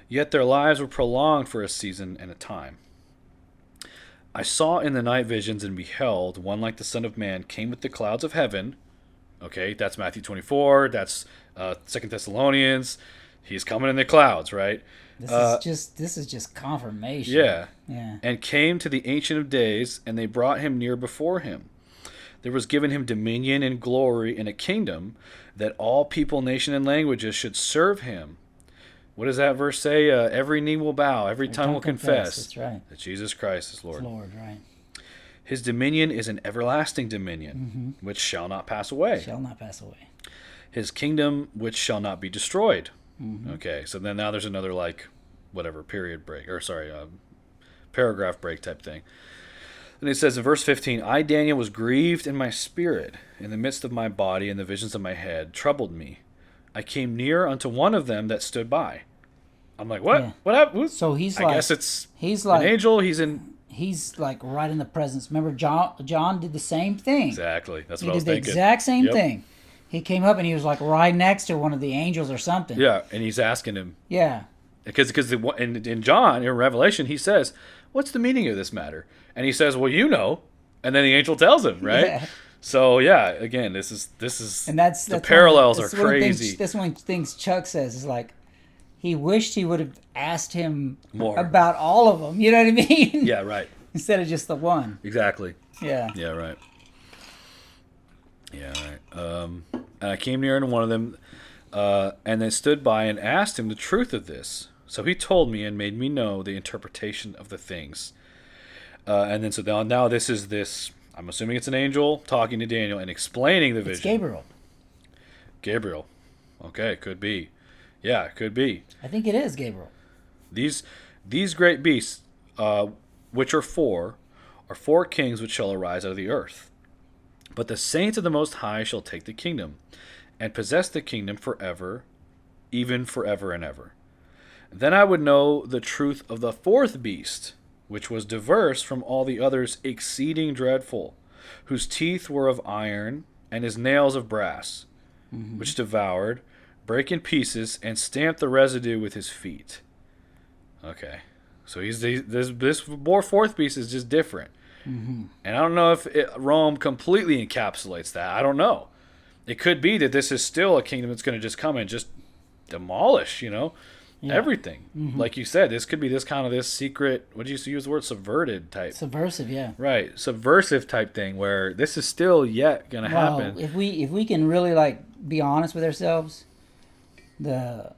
yet their lives were prolonged for a season and a time. I saw in the night visions and beheld one like the Son of Man came with the clouds of heaven. Okay, that's Matthew 24. That's 2 Thessalonians. He's coming in the clouds, right? This is just confirmation. Yeah. Yeah. And came to the Ancient of Days, and they brought him near before him. There was given him dominion and glory and a kingdom that all people, nation, and languages should serve him. What does that verse say? Every knee will bow, every tongue will confess That's right. that Jesus Christ is Lord. Lord, right. His dominion is an everlasting dominion, which shall not pass away. Shall not pass away. His kingdom, which shall not be destroyed. Okay, so then now there's another period break, paragraph break type thing. And it says in verse 15, I, Daniel, was grieved in my spirit, in the midst of my body, and the visions of my head troubled me. I came near unto one of them that stood by. I'm like, what? Yeah. What happened? So he's I like, guess it's he's an like, angel. he's like right in the presence. Remember, John did the same thing. Exactly. That's He what I was did the thinking. exact same Yep. thing. He came up and he was like right next to one of the angels or something. Yeah, and he's asking him, Yeah. because in John, in Revelation, he says, what's the meaning of this matter? And he says, well, you know. And then the angel tells him, right? Yeah. So, yeah, again, this is And that's the parallels are one of the things- crazy. That's one of the things Chuck says is like, he wished he would have asked him More. about all of them. You know what I mean? Yeah, right. Instead of just the one. Exactly. Yeah. Yeah, right. Yeah, right. And I came near unto one of them, and they stood by and asked him the truth of this. So he told me and made me know the interpretation of the things. And then so now this is this. I'm assuming it's an angel talking to Daniel and explaining the vision. It's Gabriel. Gabriel. Okay, could be. Yeah, could be. I think it is Gabriel. These great beasts, which are four kings which shall arise out of the earth. But the saints of the Most High shall take the kingdom, and possess the kingdom forever, even forever and ever. Then I would know the truth of the fourth beast, which was diverse from all the others, exceeding dreadful, whose teeth were of iron, and his nails of brass, which devoured, brake in pieces, and stamped the residue with his feet. Okay, so this fourth beast is just different. And I don't know if Rome completely encapsulates that. I don't know. It could be that this is still a kingdom that's going to just come and just demolish, everything. Like you said, this could be this secret. What did you use the word? Subverted type. Subversive, yeah. Right, subversive type thing where this is still yet going to happen. If we can really like be honest with ourselves, the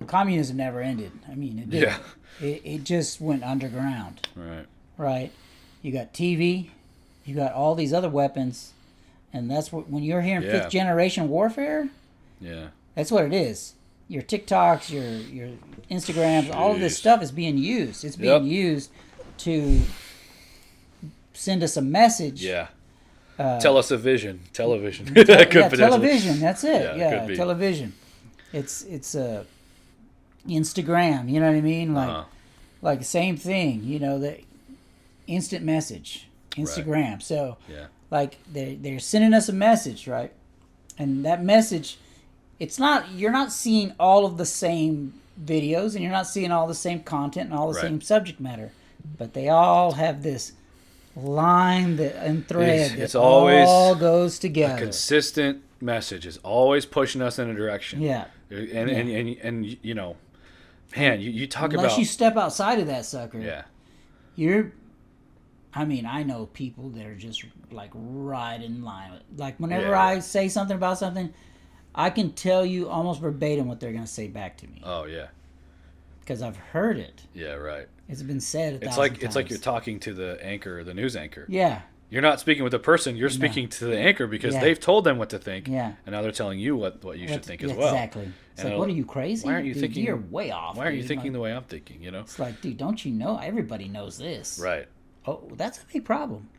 communism never ended. I mean, it did. Yeah. It just went underground. Right. Right. You got TV, you got all these other weapons, and that's what when you're hearing fifth generation warfare. Yeah. That's what it is. Your TikToks, your Instagrams, all of this stuff is being used. It's being used to send us a message. Yeah. Tell us a vision. Television. Television. That's it. Yeah, television. It's Instagram. You know what I mean? Like the same thing. You know, the instant message. Instagram. Right. So like they're sending us a message, right? And that message, you're not seeing all of the same videos and you're not seeing all the same content and all the same subject matter, but they all have this line and thread that always all goes together. A consistent message is always pushing us in a direction. Yeah. And you know, man, you talk about... Unless you step outside of that sucker. Yeah. I know people that are just like right in line. Like whenever I say something about something, I can tell you almost verbatim what they're going to say back to me. Oh, yeah. Because I've heard it. Yeah, right. It's been said It's like you're talking to the news anchor. Yeah. You're not speaking with the person, you're speaking to the anchor because they've told them what to think. Yeah. And now they're telling you what you should think as well. Exactly. It's like, what are you, crazy? Why aren't you thinking... You're way off. Why aren't you thinking the way I'm thinking, you know? It's like, dude, don't you know? Everybody knows this. Right. Oh, that's a big problem.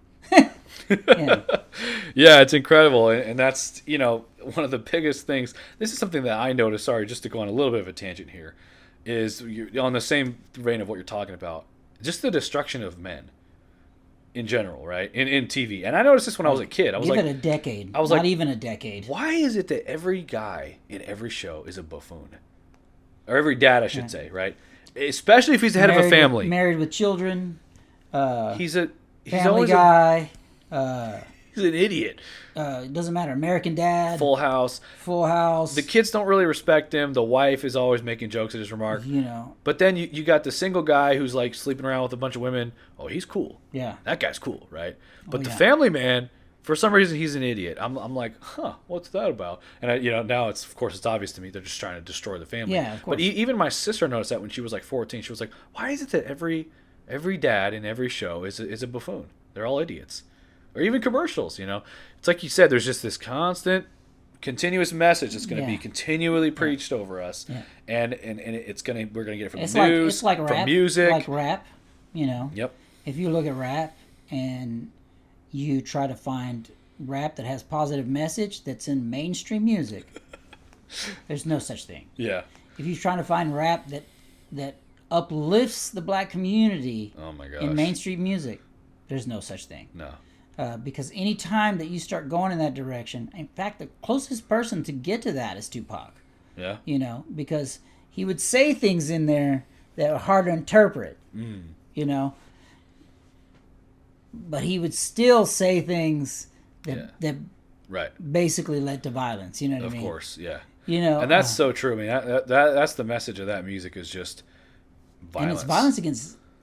Yeah, it's incredible. And that's, you know, one of the biggest things. This is something that I noticed, sorry, just to go on a little bit of a tangent here, is on the same vein of what you're talking about, just the destruction of men in general, right? In TV. And I noticed this when I was a kid. I was Give it a decade. I was not even a decade. Why is it that every guy in every show is a buffoon? Or every dad, I should say, right? Especially if he's the head of a family. Married with children. He's Family always Guy. He's an idiot. It doesn't matter. American Dad. Full House. The kids don't really respect him. The wife is always making jokes at his remark. You know. But then you got the single guy who's like sleeping around with a bunch of women. Oh, he's cool. Yeah. That guy's cool, right? But the family man, for some reason, he's an idiot. I'm like, what's that about? And now of course it's obvious to me they're just trying to destroy the family. Yeah, of course. But even my sister noticed that when she was like 14. She was like, why is it that every dad in every show is a buffoon? They're all idiots. Or even commercials, you know. It's like you said, there's just this constant, continuous message that's going to be continually preached over us. Yeah. And we're going to get it from the news, like rap, from music. Like rap, you know. Yep. If you look at rap and you try to find rap that has positive message that's in mainstream music, there's no such thing. Yeah. If you're trying to find rap that uplifts the black community in mainstream music, there's no such thing. No. Because any time that you start going in that direction, in fact, the closest person to get to that is Tupac. Yeah. You know, because he would say things in there that are hard to interpret. You know, but he would still say things that basically led to violence. You know what I mean? Of course, yeah. You know, and that's so true. I mean, that's the message of that music is just violence. And it's violence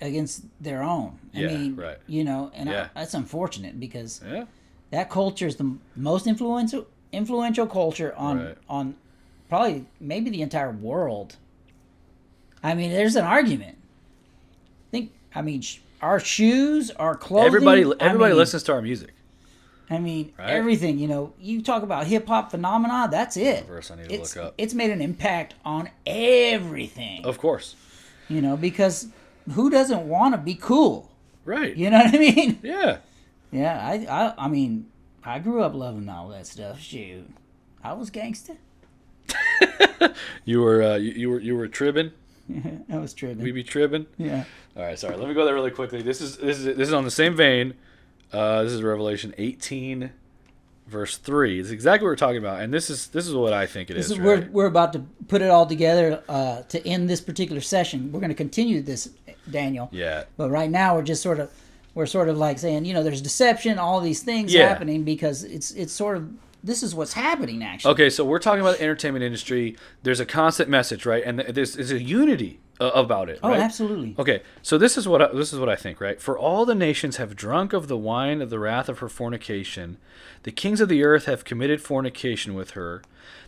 against their own. I mean, you know, and that's unfortunate because that culture is the most influential culture on probably maybe the entire world. I mean, there's an argument. Our shoes, our clothing. Everybody listens to our music. I mean, everything. You know, you talk about hip hop phenomena. That's it. Verse I need to look up. It's made an impact on everything. Of course. You know, because who doesn't want to be cool? Right. You know what I mean? Yeah. Yeah. I mean, I grew up loving all that stuff. Shoot, I was gangster. You were tribbing. I was tribbing. We be tribbing. Yeah. All right. Sorry. Let me go there really quickly. This is on the same vein. This is Revelation 18, verse 3. It's exactly what we're talking about, and this is what I think it is. Right? We're about to put it all together to end this particular session. We're going to continue this, Daniel. Yeah. But right now we're sort of like saying, you know, there's deception, all these things happening because it's sort of this is what's happening actually. Okay, so we're talking about the entertainment industry. There's a constant message, right? And there's a unity about it, Oh, right? absolutely. Okay, so this is what I think, right? For all the nations have drunk of the wine of the wrath of her fornication. The kings of the earth have committed fornication with her.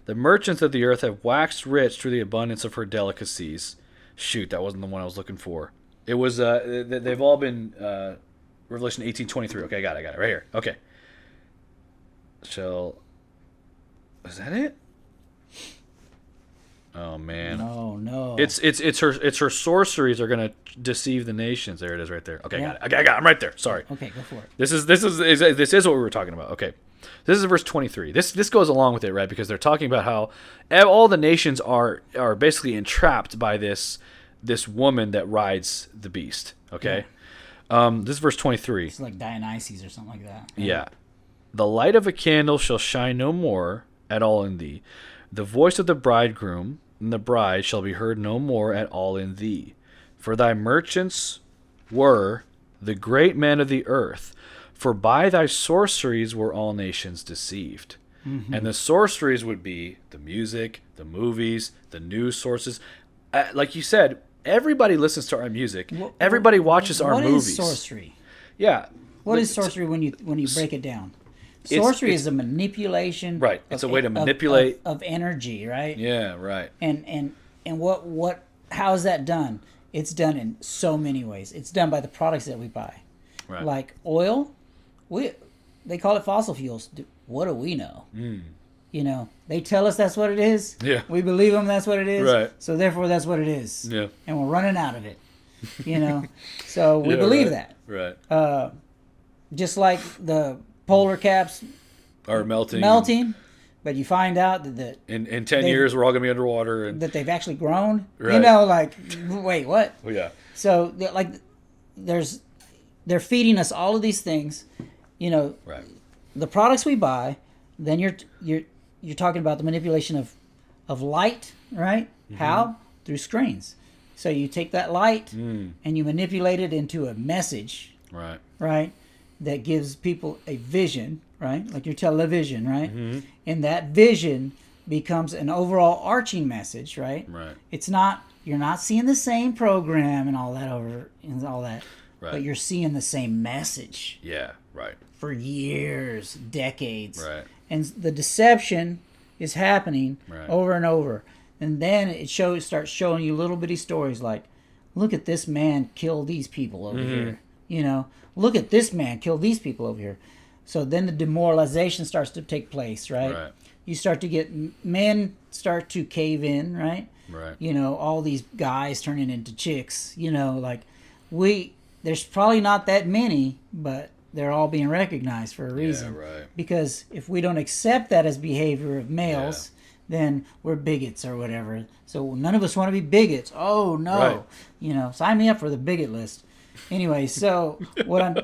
The merchants of the earth have waxed rich through the abundance of her delicacies. Shoot, that wasn't the one I was looking for. It was they've all been Revelation 18:23. Okay, I got it right here. Okay. Is that it? Oh man. No. It's her sorceries are gonna deceive the nations. There it is, right there. Okay, yeah. I got it. I'm right there. Sorry. Okay, go for it. This is what we were talking about. Okay, this is verse 23. This goes along with it, right? Because they're talking about how all the nations are basically entrapped by this woman that rides the beast. Okay, this is verse 23. It's like Dionysus or something like that. Yeah. The light of a candle shall shine no more at all in thee. The voice of the bridegroom and the bride shall be heard no more at all in thee. For thy merchants were the great men of the earth. For by thy sorceries were all nations deceived. Mm-hmm. And the sorceries would be the music, the movies, the news sources. Like you said, everybody listens to our music. Everybody watches our movies. What is sorcery? Yeah. What is sorcery when you break it down? Sorcery is a manipulation. Right. It's a way to manipulate of energy, right? Yeah, right. And how is that done? It's done in so many ways. It's done by the products that we buy. Right. Like oil, they call it fossil fuels. What do we know? You know, they tell us that's what it is. Yeah. We believe them that's what it is. Right. So therefore that's what it is. Yeah. And we're running out of it. You know. So we believe that. Right. Just like the polar caps are melting, but you find out that in 10 years we're all gonna be underwater, and that they've actually grown. Right. You know, like, wait, what? Oh, yeah. So like, they're feeding us all of these things. You know, right. The products we buy. Then you're talking about the manipulation of light, right? Mm-hmm. How? Through screens. So you take that light and you manipulate it into a message, right? That gives people a vision, right? Like your television, right? Mm-hmm. And that vision becomes an overall arching message, right? Right. It's not, you're not seeing the same program and all that, right. But you're seeing the same message. Yeah, right. For years, decades. Right. And the deception is happening over and over. And then it starts showing you little bitty stories like, look at this man kill these people over here. You know, look at this man kill these people over here. So then the demoralization starts to take place, right? You start to get men start to cave in, right? Right. You know, all these guys turning into chicks, you know, like there's probably not that many, but they're all being recognized for a reason. Yeah, right. Because if we don't accept that as behavior of males, then we're bigots or whatever. So none of us want to be bigots. Oh no, right. You know, sign me up for the bigot list. Anyway, so what I'm,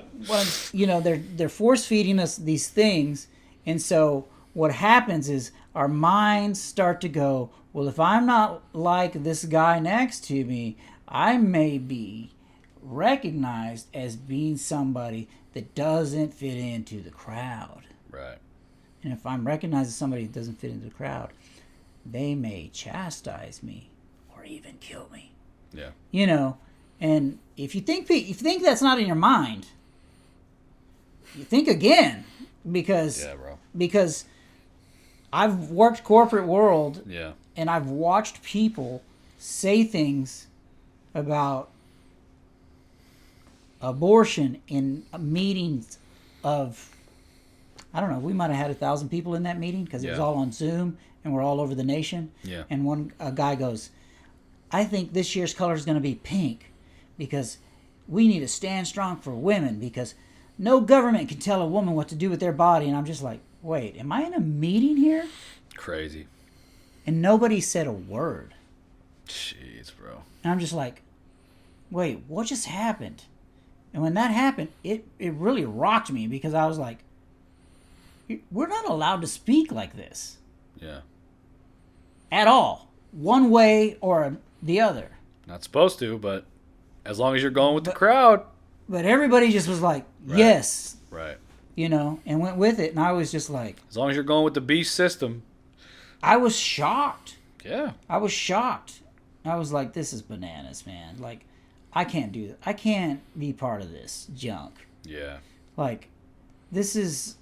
you know, they're force feeding us these things, and so what happens is our minds start to go, well, if I'm not like this guy next to me, I may be recognized as being somebody that doesn't fit into the crowd. Right. And if I'm recognized as somebody that doesn't fit into the crowd, they may chastise me or even kill me. Yeah. You know, and if you think that's not in your mind, you think again, because I've worked corporate world, and I've watched people say things about abortion in meetings of, I don't know, we might have had 1,000 people in that meeting because it was all on Zoom and we're all over the nation. Yeah. And a guy goes, I think this year's color is going to be pink because we need to stand strong for women because no government can tell a woman what to do with their body. And I'm just like, wait, am I in a meeting here? Crazy. And nobody said a word. Jeez, bro. And I'm just like, wait, what just happened? And when that happened, it really rocked me because I was like, we're not allowed to speak like this. Yeah. At all. One way or the other. Not supposed to, but as long as you're going with the crowd. But everybody just was like, yes. Right. and went with it. And I was just like, As long as you're going with the beast system. I was shocked. Yeah. I was shocked. I was like, this is bananas, man. Like, I can't do that. I can't be part of this junk. Yeah. Like, this is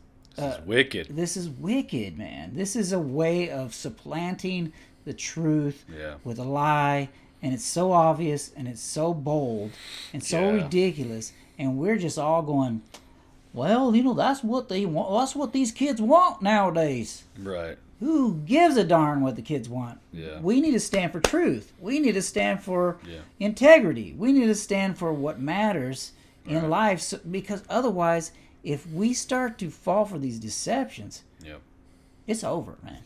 wicked. This is wicked, man. This is a way of supplanting the truth with a lie, and it's so obvious and it's so bold and so ridiculous, and we're just all going, well, that's what they want. That's what these kids want nowadays. Right. Who gives a darn what the kids want? Yeah. We need to stand for truth. We need to stand for integrity. We need to stand for what matters in life, because otherwise, if we start to fall for these deceptions, it's over, man.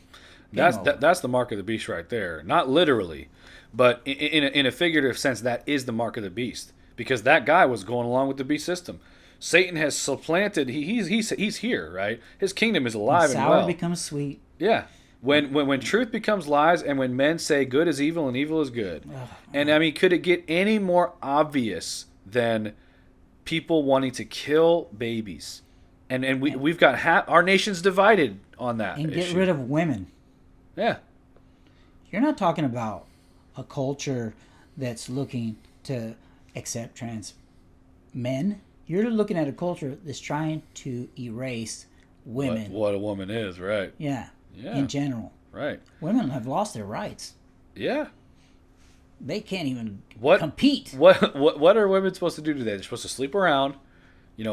That's the mark of the beast right there. Not literally, but in a figurative sense, that is the mark of the beast, because that guy was going along with the beast system. Satan has supplanted. He's here, right? His kingdom is alive and well. Sour becomes sweet. Yeah. When truth becomes lies, and when men say good is evil and evil is good. And I mean, could it get any more obvious than people wanting to kill babies? And we've got our nation's divided on that and issue. Get rid of women. Yeah. You're not talking about a culture that's looking to accept trans men. You're looking at a culture that's trying to erase women. What a woman is, right? Yeah. In general. Right. Women have lost their rights. Yeah. They can't even compete. What are women supposed to do today? They're supposed to sleep around,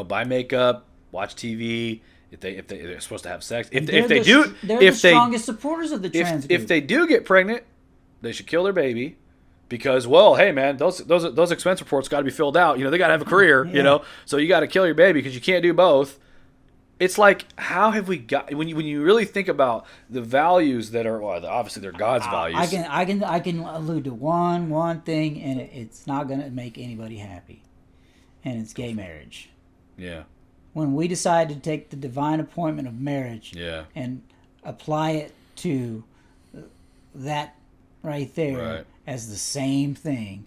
buy makeup, watch TV. If they're supposed to have sex, they're the strongest supporters of the trans group. If they do get pregnant, they should kill their baby, because, well, hey man, those expense reports got to be filled out. They got to have a career. So you got to kill your baby because you can't do both. It's like, how have we got, when you really think about the values that are, well, obviously they're God's values. I can allude to one thing, and it's not going to make anybody happy, and it's gay marriage. Yeah. When we decide to take the divine appointment of marriage and apply it to that right there as the same thing,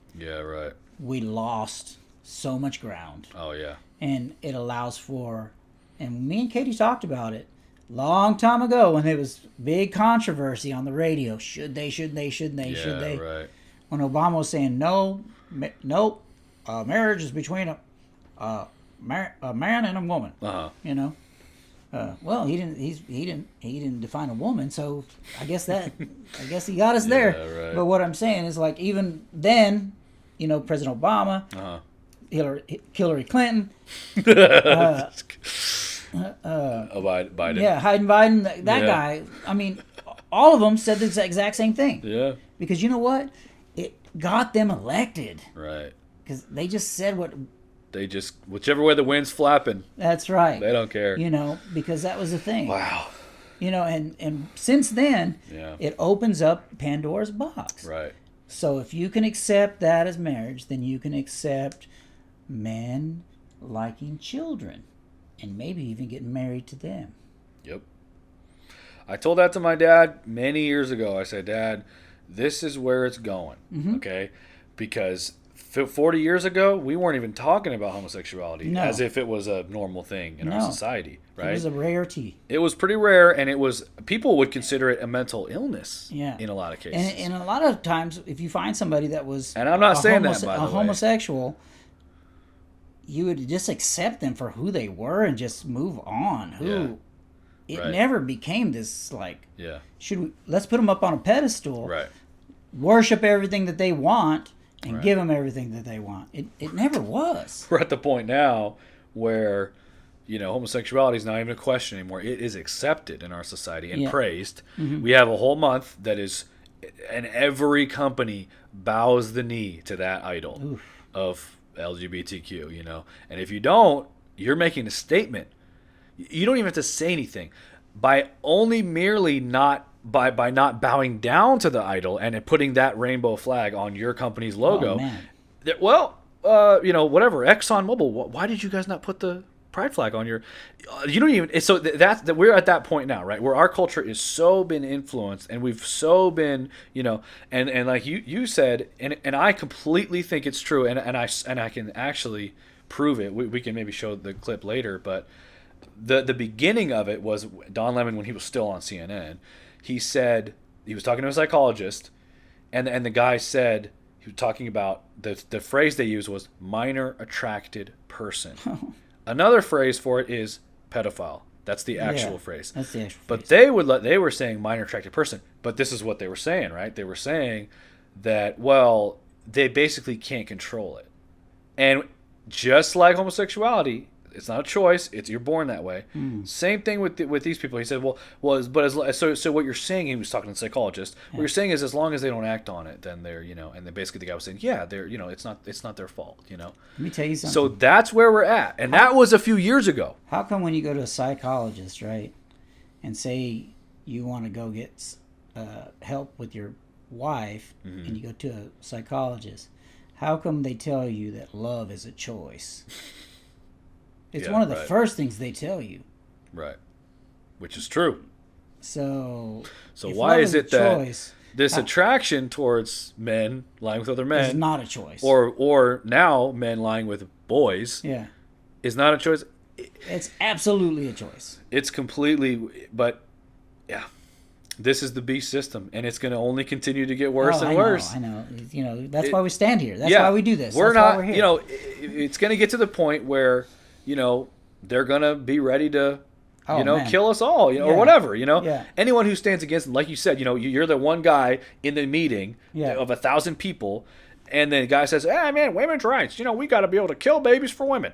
we lost so much ground. Oh, yeah. And it allows for, and me and Katie talked about it long time ago when there was big controversy on the radio. Should they? Right. When Obama was saying, nope, marriage is between a man and a woman. Well, he didn't define a woman, so I guess he got us there. Right. But what I'm saying is, like, even then, President Obama, Hillary Clinton, Biden. Yeah, Biden, that guy. I mean, all of them said the exact same thing. Yeah. Because you know what? It got them elected. Right. Because they just said what. They just, whichever way the wind's flapping. That's right. They don't care. Because that was the thing. Wow. And since then, it opens up Pandora's box. Right. So if you can accept that as marriage, then you can accept men liking children and maybe even getting married to them. Yep. I told that to my dad many years ago. I said, Dad, this is where it's going. Mm-hmm. Okay? Because 40 years ago, we weren't even talking about homosexuality as if it was a normal thing in our society, right? It was a rarity. It was pretty rare, and people would consider it a mental illness in a lot of cases. And a lot of times, if you find somebody that was and I'm not saying that, by the way, homosexual, you would just accept them for who they were and just move on. It never became this, like, let's put them up on a pedestal, worship everything that they want, and give them everything that they want. It never was. We're at the point now where, homosexuality is not even a question anymore. It is accepted in our society and praised. Mm-hmm. We have a whole month that is, and every company bows the knee to that idol of LGBTQ, And if you don't, you're making a statement. You don't even have to say anything. By only merely not by not bowing down to the idol and putting that rainbow flag on your company's logo. Whatever, ExxonMobil, why did you guys not put the pride flag on your, you don't even, so that we're at that point now, right, where our culture is so been influenced, and we've so been, and like you said, and I completely think it's true, and I can actually prove it. We can maybe show the clip later, but the beginning of it was Don Lemon, when he was still on CNN. He said he was talking to a psychologist, and the guy said he was talking about the phrase they used was minor attracted person. Another phrase for it is pedophile. That's the actual phrase. That's the actual But phrase. they were saying minor attracted person. But this is what they were saying, right? They were saying that, well, they basically can't control it. And just like homosexuality, it's not a choice. You're born that way. Same thing with these people. He said, so what you're saying, he was talking to a psychologist. What you're saying is, as long as they don't act on it, then they're, and then basically the guy was saying, yeah, they're, it's not their fault, Let me tell you something. So that's where we're at, and that was a few years ago. How come when you go to a psychologist, right, and say you want to go get help with your wife, and you go to a psychologist, how come they tell you that love is a choice? It's one of the first things they tell you. Right. Which is true. So why is it that this attraction towards men lying with other men is not a choice? Or now men lying with boys is not a choice? It's absolutely a choice. It's completely, but yeah. This is the beast system, and it's going to only continue to get worse and worse. I know. That's why we stand here. That's why we do this. That's why we're here. It's going to get to the point where, they're going to be ready to, kill us all, or whatever, Anyone who stands against them, like you said, you're the one guy in the meeting of 1,000 people, and then the guy says, "Hey, man, women's rights, we got to be able to kill babies for women,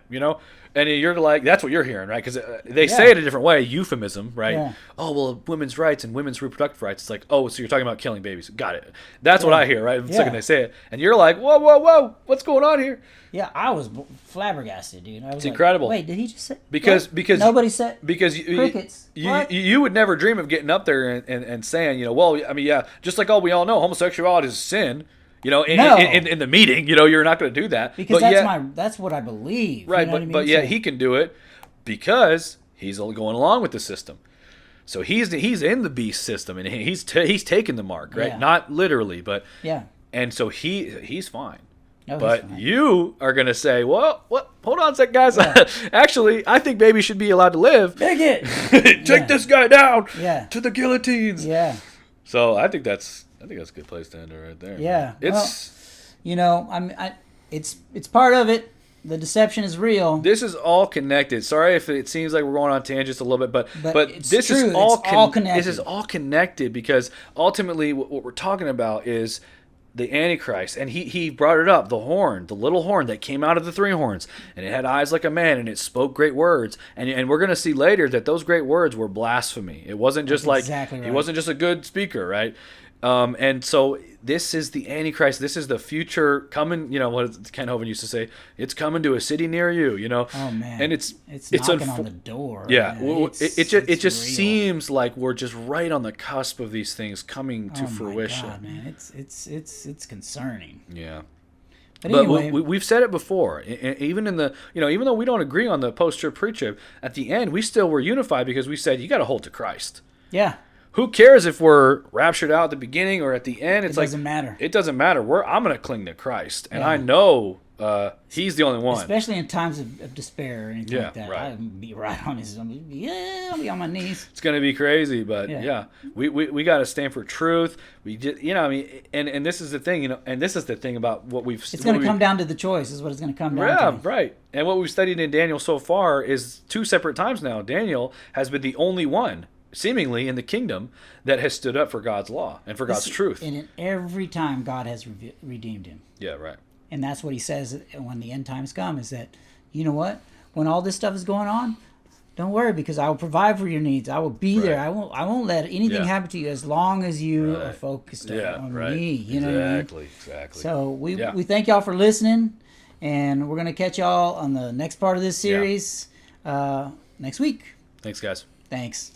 And you're like, that's what you're hearing, right? Because they say it a different way, euphemism, right? Yeah. Oh, well, women's rights and women's reproductive rights. It's like, oh, so you're talking about killing babies. Got it. That's what I hear, right? The second they say it. And you're like, whoa, what's going on here? Yeah, I was flabbergasted, dude. It's incredible. Wait, did he just say? Because nobody said crickets. What? You would never dream of getting up there and saying, just like we all know, homosexuality is a sin. In the meeting, you're not going to do that. Because that's what I believe. Right, but yet he can do it because he's going along with the system. So he's in the beast system, and he's taken the mark, right? Yeah. Not literally, but yeah. And so he's fine. No, but he's fine. You are going to say, well, what? Hold on a sec, guys. Yeah. Actually, I think babies should be allowed to live. Dig it. Take this guy down to the guillotines. Yeah. So I think that's a good place to end it right there. Yeah. It's it's part of it. The deception is real. This is all connected. Sorry if it seems like we're going on tangents a little bit, but this true. is all connected. This is all connected because ultimately what we're talking about is the Antichrist, and he brought it up, the little horn that came out of the three horns, and it had eyes like a man, and it spoke great words, and we're going to see later that those great words were blasphemy. It wasn't just He wasn't just a good speaker, right? And so this is the Antichrist. This is the future coming. What Ken Hovind used to say: "It's coming to a city near you." Oh man! And it's knocking on the door. Yeah, it just real. Seems like we're just right on the cusp of these things coming to fruition. Oh my God, man! It's concerning. Yeah. But anyway, we've said it before. Even in the even though we don't agree on the post-trib pre-trib, at the end we still were unified because we said you got to hold to Christ. Yeah. Who cares if we're raptured out at the beginning or at the end? It doesn't matter. It doesn't matter. I'm going to cling to Christ, and I know He's the only one. Especially in times of despair or anything like that. Right. I'd be right on his. I'll be on my knees. It's going to be crazy, but we got to stand for truth. We just, and this is the thing, and this is the thing about what we've. It's going to come down to the choice. Is what it's going to come down to. Yeah, right. And what we've studied in Daniel so far is 2 separate times now. Daniel has been the only one, seemingly, in the kingdom that has stood up for God's law and for God's truth. And in every time God has redeemed him. Yeah, right. And that's what he says when the end times come, is that, you know what? When all this stuff is going on, don't worry, because I will provide for your needs. I will be there. I won't let anything happen to you as long as you are focused on me. You know what I mean? Exactly. So we thank y'all for listening, and we're going to catch y'all on the next part of this series next week. Thanks, guys. Thanks.